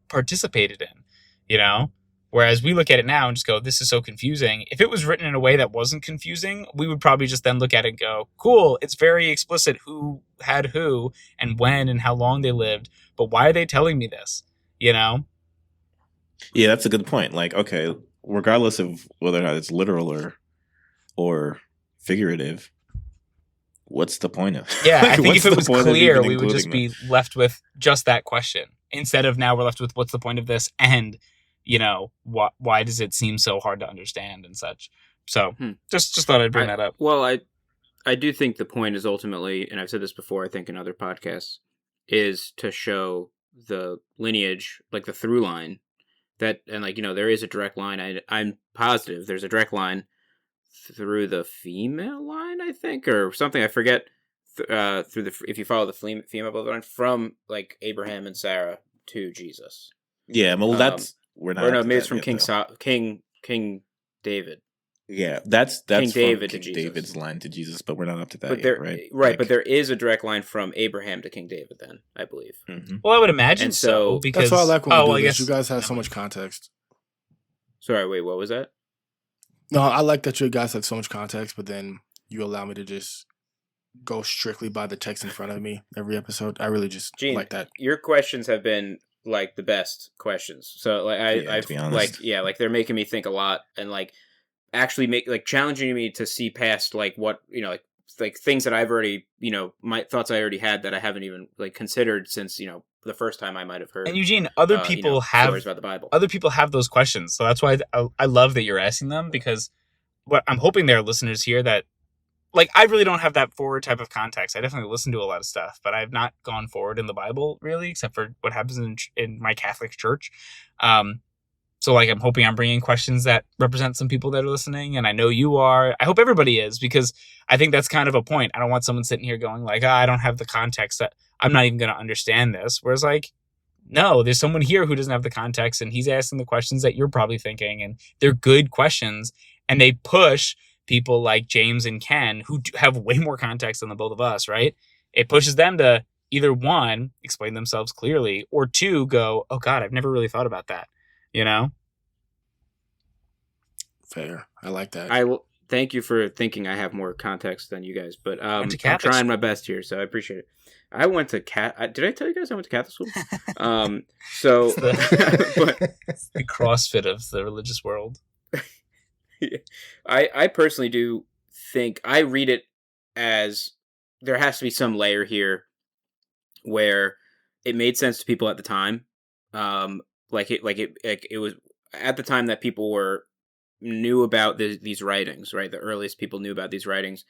A: participated in, you know? Whereas we look at it now and just go, this is so confusing. If it was written in a way that wasn't confusing, we would probably just then look at it and go, cool, it's very explicit who had who and when and how long they lived. But why are they telling me this? You know?
C: Yeah, that's a good point. Like, okay, regardless of whether or not it's literal or figurative, what's the point of it?
A: Yeah,
C: Like,
A: I think if
C: what's
A: it
C: the
A: was
C: point of
A: clear,
C: even
A: we would just
C: including
A: be left with just that question. Instead of now we're left with what's the point of this and, you know, why does it seem so hard to understand and such. So just thought I'd bring that up.
B: Well, I do think the point is ultimately, and I've said this before, I think in other podcasts, is to show the lineage, like the through line, that, and like, you know, there is a direct line. I'm positive there's a direct line through the female line, I think, or something. I forget. Through if you follow the female bloodline from like Abraham and Sarah to Jesus.
C: Yeah, well, that's we're not.
B: Or no, maybe it's from
C: yet,
B: King David.
C: Yeah, that's
B: King
C: from
B: David
C: King
B: to Jesus.
C: David's line to Jesus, but we're not up to that
B: But
C: yet,
B: there,
C: right?
B: right,
C: Like,
B: but there is a direct line from Abraham to King David. Then I believe.
C: Mm-hmm.
A: Well, I would imagine
B: And so
A: because
D: that's why I like when we do
A: I
D: this.
A: guess
D: You guys have so much context.
B: Sorry, wait, what was that?
D: No, I like that you guys have so much context, but then you allow me to just go strictly by the text in front of me every episode. I really just like that.
B: Your questions have been like the best questions. So like I
C: to be honest.
B: like they're making me think a lot and like actually challenging me to see past like what, you know, like things that I've already, you know, my thoughts I already had that I haven't even like considered since, you know, the first time I might have heard.
A: And Eugene, other people have
B: stories about the Bible.
A: Other people have those questions, so that's why I love that you're asking them, because what I'm hoping there are listeners here that, like, I really don't have that forward type of context. I definitely listen to a lot of stuff, but I've not gone forward in the Bible really, except for what happens in my Catholic church. So like, I'm hoping I'm bringing questions that represent some people that are listening, and I know you are. I hope everybody is, because I think that's kind of a point. I don't want someone sitting here going like, I don't have the context, that I'm not even going to understand this. Whereas like, no, there's someone here who doesn't have the context, and he's asking the questions that you're probably thinking, and they're good questions, and they push people like James and Ken, who have way more context than the both of us, right? It pushes them to either one, explain themselves clearly, or two, go, oh God, I've never really thought about that. You know?
D: Fair. I like that.
B: thank you for thinking I have more context than you guys, but
A: Went to
B: I'm
A: Catholic
B: trying my
A: school.
B: best here, so I appreciate it. I went to did I tell you guys I went to Catholic school? So,
A: It's the,
B: but
A: it's the CrossFit of the religious world.
B: I personally do think I read it as there has to be some layer here where it made sense to people at the time. It was at the time that people knew about these writings, right? The earliest people knew about these writings,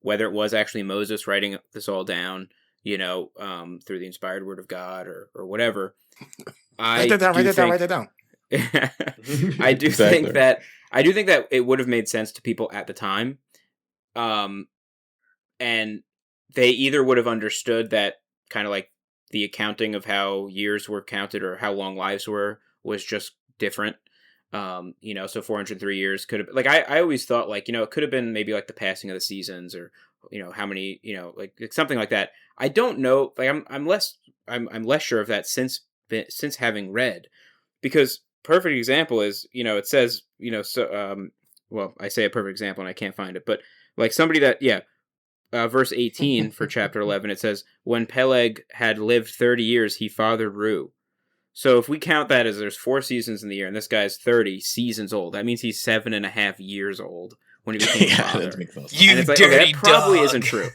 B: whether it was actually Moses writing this all down, through the inspired word of God or whatever.
D: Write that down. Write that down.
B: I do
C: Exactly.
B: think that it would have made sense to people at the time, and they either would have understood that kind of like the accounting of how years were counted or how long lives were was just different. So 403 years could have, like, I always thought, like, it could have been maybe like the passing of the seasons, or how many, like something like that. I don't know. Like, I'm less sure of that since having read, because perfect example is, it says, well, I say a perfect example and I can't find it, but like somebody that, verse 18 for chapter 11, it says, when Peleg had lived 30 years, he fathered Reu. So if we count that as there's 4 seasons in the year, and this guy's 30 seasons old, that means he's 7.5 years old when he became a father.
C: That makes no sense.
A: You
B: And it's like,
A: dirty
B: okay, that probably
A: dog.
B: isn't true.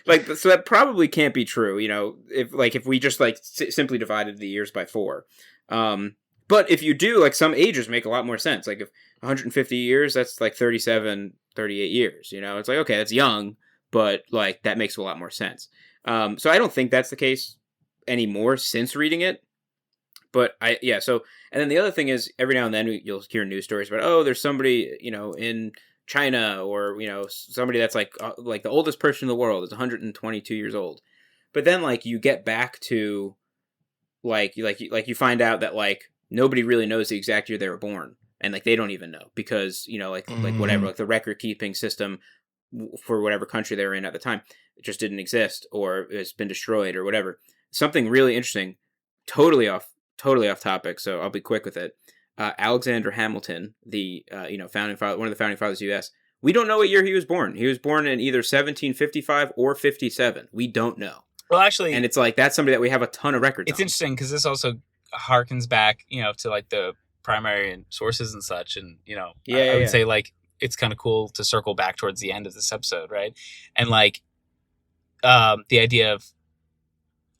B: Like, so that probably can't be true. If we just like simply divided the years by 4. But if you do, like, some ages make a lot more sense. Like, if 150 years, that's like 37, 38 years. It's like, okay, that's young, but like that makes a lot more sense. So I don't think that's the case anymore since reading it. But so, and then the other thing is, every now and then you'll hear news stories about, oh, there's somebody, in China, or, somebody that's like the oldest person in the world is 122 years old. But then, like, you get back to you find out that, like, nobody really knows the exact year they were born, and like they don't even know, because like whatever, like the record keeping system for whatever country they were in at the time, it just didn't exist, or it's been destroyed, or whatever. Something really interesting, totally off topic, so I'll be quick with it. Alexander Hamilton, the founding father, one of the founding fathers of the U.S., we don't know what year he was born. He was born in either 1755 or 57. We don't know.
A: Well, actually,
B: And it's like, that's somebody that we have a ton of records
A: it's
B: on.
A: interesting because this also harkens back, to like the primary sources and such, and I would say, like, it's kind of cool to circle back towards the end of this episode, right? And like, the idea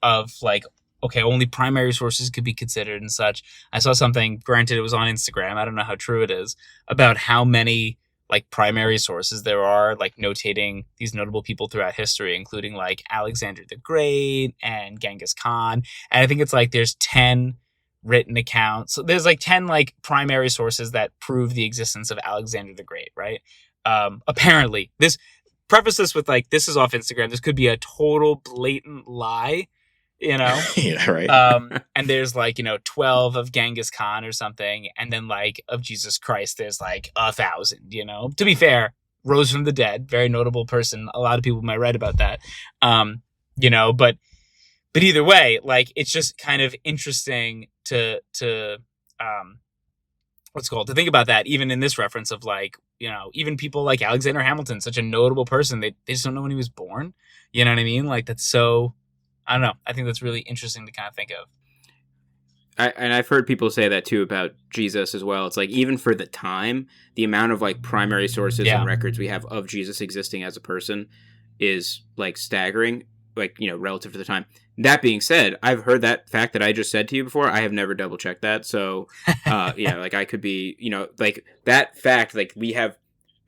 A: of like, okay, only primary sources could be considered and such. I saw something, granted it was on Instagram, I don't know how true it is, about how many like primary sources there are, like notating these notable people throughout history, including like Alexander the Great and Genghis Khan. And I think it's like there's 10 written accounts. So there's like 10 like primary sources that prove the existence of Alexander the Great, right? Apparently, preface this with like, this is off Instagram. This could be a total blatant lie,
C: Yeah, right.
A: And there's like 12 of Genghis Khan or something, and then like of Jesus Christ there's like 1,000. To be fair, rose from the dead, very notable person. A lot of people might write about that. But either way, like, it's just kind of interesting to to think about that, even in this reference of like, even people like Alexander Hamilton, such a notable person, they just don't know when he was born. You know what I mean? Like, that's so, I don't know. I think that's really interesting to kind of think of.
B: And I've heard people say that too about Jesus as well. It's like, even for the time, the amount of like primary sources and records we have of Jesus existing as a person is like staggering, like, relative to the time. That being said, I've heard that fact that I just said to you before. I have never double checked that. So, like, I could be, like, that fact, like, we have,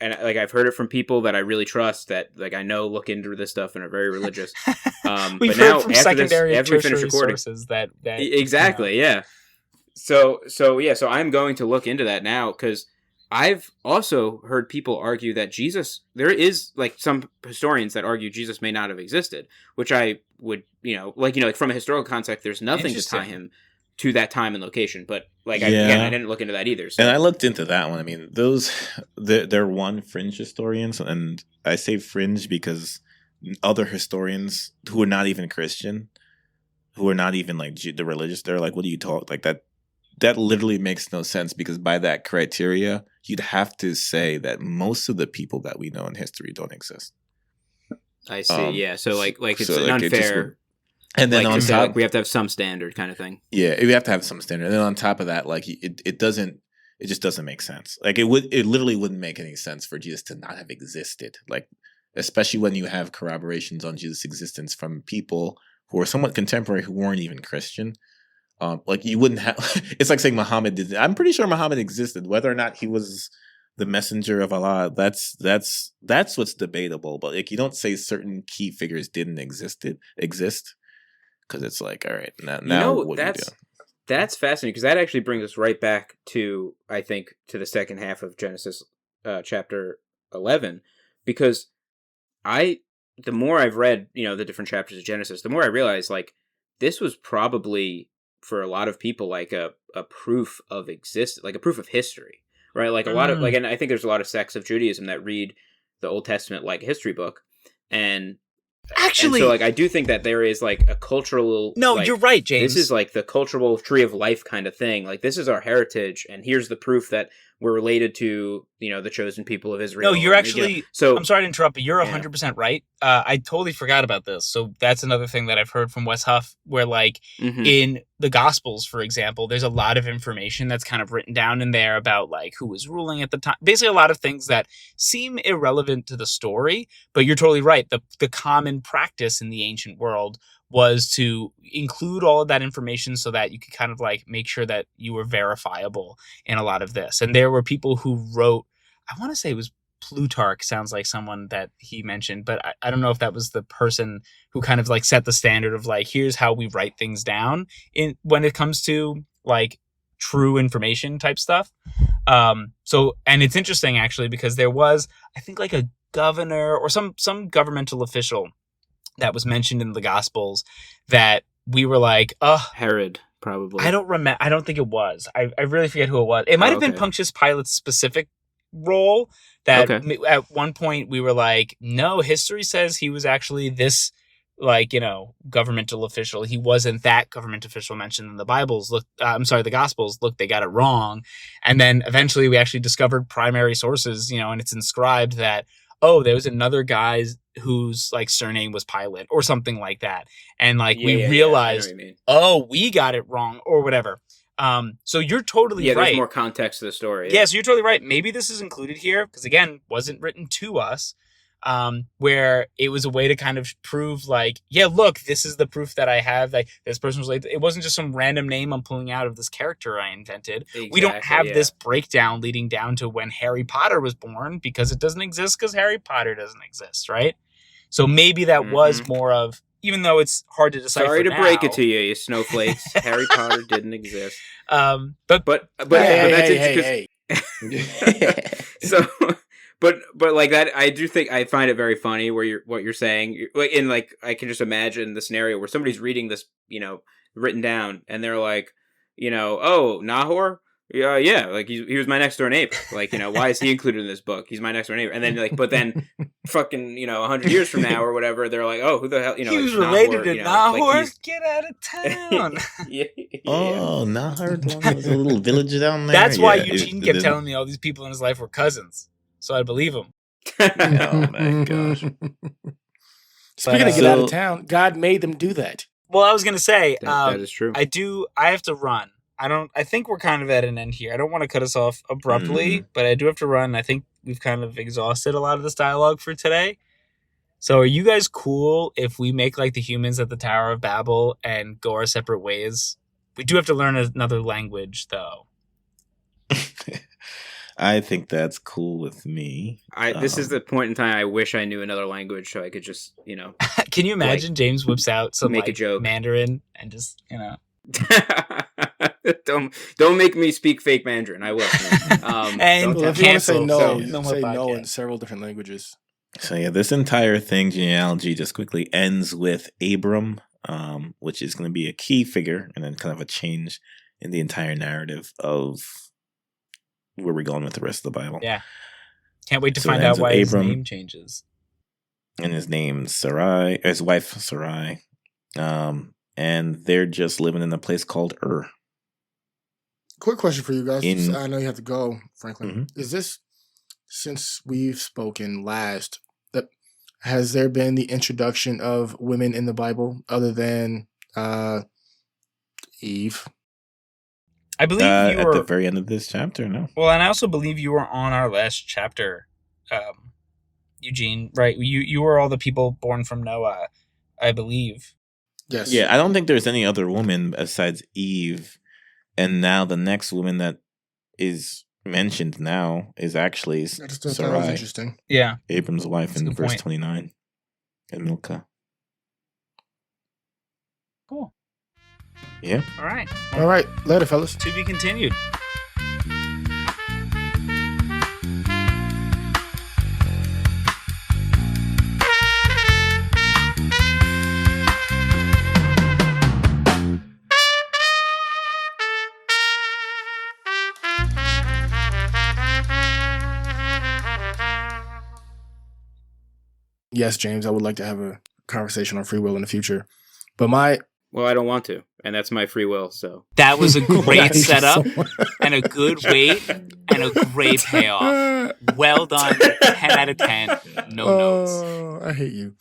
B: and like, I've heard it from people that I really trust, that like I know look into this stuff and are very religious.
A: We've
B: but
A: heard
B: now,
A: from
B: after
A: secondary
B: this,
A: and
B: after we finish
A: tertiary
B: recording,
A: sources that
B: exactly, yeah. So I'm going to look into that now, because I've also heard people argue that Jesus, there is like some historians that argue Jesus may not have existed, which I would, like from a historical context, there's nothing to tie him to that time and location. But like, I didn't look into that either. So.
C: And I looked into that one. I mean, they're one fringe historians, and I say fringe because other historians who are not even Christian, who are not even like the religious, they're like, what do you talk like that? that literally makes no sense, because by that criteria, you'd have to say that most of the people that we know in history don't exist.
B: I see. Yeah. So like it's
C: so,
B: an
C: like, it just
B: unfair.
C: would- and then
B: like
C: on
B: to say,
C: top,
B: like, we have to have some standard kind of thing.
C: yeah, we have to have some standard. And then on top of that, like it just doesn't make sense. Like it literally wouldn't make any sense for Jesus to not have existed. Like, especially when you have corroborations on Jesus' existence from people who are somewhat contemporary who weren't even Christian. Like you wouldn't have. It's like saying Muhammad did. I'm pretty sure Muhammad existed, whether or not he was the messenger of Allah. That's what's debatable. But like, you don't say certain key figures didn't exist, because it's like, all right, now what do you do?
B: That's fascinating, because that actually brings us right back to, I think, to the second half of Genesis chapter 11, because the more I've read, the different chapters of Genesis, the more I realize, like, this was probably, for a lot of people, like a proof of existence, like a proof of history, right? Like a lot of, like, and I think there's a lot of sects of Judaism that read the Old Testament like a history book, and
A: Actually,
B: so, like, I do think that there is, like, a cultural...
A: No,
B: like,
A: you're right, James.
B: This is, like, the cultural tree of life kind of thing. Like, this is our heritage, and here's the proof that we're related to, the chosen people of Israel.
A: No, you're actually...
B: So
A: I'm sorry to interrupt, but you're 100% right. I totally forgot about this. So that's another thing that I've heard from Wes Huff, where, like, in the Gospels, for example, there's a lot of information that's kind of written down in there about, like, who was ruling at the time. Basically, a lot of things that seem irrelevant to the story, but you're totally right. The common practice in the ancient world was to include all of that information so that you could kind of, like, make sure that you were verifiable in a lot of this. And there were people who wrote, I want to say it was Plutarch, sounds like someone that he mentioned, but I don't know if that was the person who kind of, like, set the standard of, like, here's how we write things down when it comes to, like, true information type stuff. So, and it's interesting actually, because there was, I think, like a governor or some governmental official that was mentioned in the Gospels that we were like,
B: Herod, probably.
A: I don't remember. I don't think it was. I really forget who it was. It might have been Pontius Pilate's specific role that at one point we were like, no, history says he was actually this, like, governmental official. He wasn't that government official mentioned in the Bibles. The Gospels. Look, they got it wrong. And then eventually we actually discovered primary sources, and it's inscribed that, there was another guy whose, like, surname was Pilate or something like that. And, like, we realized, we got it wrong or whatever. So you're totally right.
B: There's more context to the story.
A: Yeah, so you're totally right. Maybe this is included here because, again, wasn't written to us, where it was a way to kind of prove, like, yeah, look, this is the proof that I have that this person was late. It wasn't just some random name I'm pulling out of this character I invented. Exactly, we don't have this breakdown leading down to when Harry Potter was born because it doesn't exist because Harry Potter doesn't exist, right? So maybe that was more of, even though it's hard to decipher.
B: Sorry to break it to you, you snowflakes. Harry Potter didn't exist.
A: But
B: that's interesting. So, but like that, I find it very funny what you're saying. In, like, I can just imagine the scenario where somebody's reading this, written down, and they're like, oh, Nahor. Yeah, like he was my next door neighbor. Like, why is he included in this book? He's my next door neighbor. And then, like, but then, fucking, 100 years from now or whatever, they're like, oh, who the hell?
A: He was related to Nahor. Like, get out of town.
C: Oh, Nahor was a little village down there.
A: That's why Eugene kept telling me all these people in his life were cousins, so I believe him.
C: Oh my gosh!
D: Speaking of get out of town, God made them do that.
A: Well, I was gonna say
B: that is true.
A: I have to run. I think we're kind of at an end here. I don't want to cut us off abruptly, but I do have to run. I think we've kind of exhausted a lot of this dialogue for today. So are you guys cool if we make, like, the humans at the Tower of Babel and go our separate ways? We do have to learn another language, though.
C: I think that's cool with me.
B: This is the point in time I wish I knew another language so I could just,
A: Can you imagine, like, James whips out some,
B: make, like, a joke.
A: Mandarin and just,
B: Don't make me speak fake Mandarin. I will.
D: And if you want to say no, say no in several different languages.
C: So yeah, this entire thing, genealogy, just quickly ends with Abram, which is going to be a key figure, and then kind of a change in the entire narrative of where we're going with the rest of the Bible.
A: Yeah, can't wait to find out why his name changes.
C: And his name's Sarai, his wife Sarai. And they're just living in a place called Ur.
D: Quick question for you guys.
C: In-
D: I know you have to go, Franklin.
C: Mhm.
D: Is this, since we've spoken last, that has there been the introduction of women in the Bible other than Eve?
A: I believe you
C: at
A: were
C: the very end of this chapter. No.
A: well, and I also believe you were on our last chapter, Eugene. Right? You were all the people born from Noah, I believe.
D: Yes.
C: Yeah, I don't think there's any other woman besides Eve. And now the next woman that is mentioned now is actually
D: I just thought that was
C: Sarai,
D: interesting.
A: Yeah,
C: Abram's wife,
A: That's a
C: in
A: good
C: verse
A: point.
C: 29. And Milcah.
A: cool.
C: Yeah.
A: All right.
D: All right. Later, fellas.
A: To be continued.
D: Yes, James, I would like to have a conversation on free will in the future. But my
B: Well, I don't want to, and that's my free will. So
A: That was a
D: I
A: great
D: hate you
A: setup
D: so much.
A: and a good wait and a great payoff. Well done. 10 out of 10. No notes.
D: Oh, I hate you.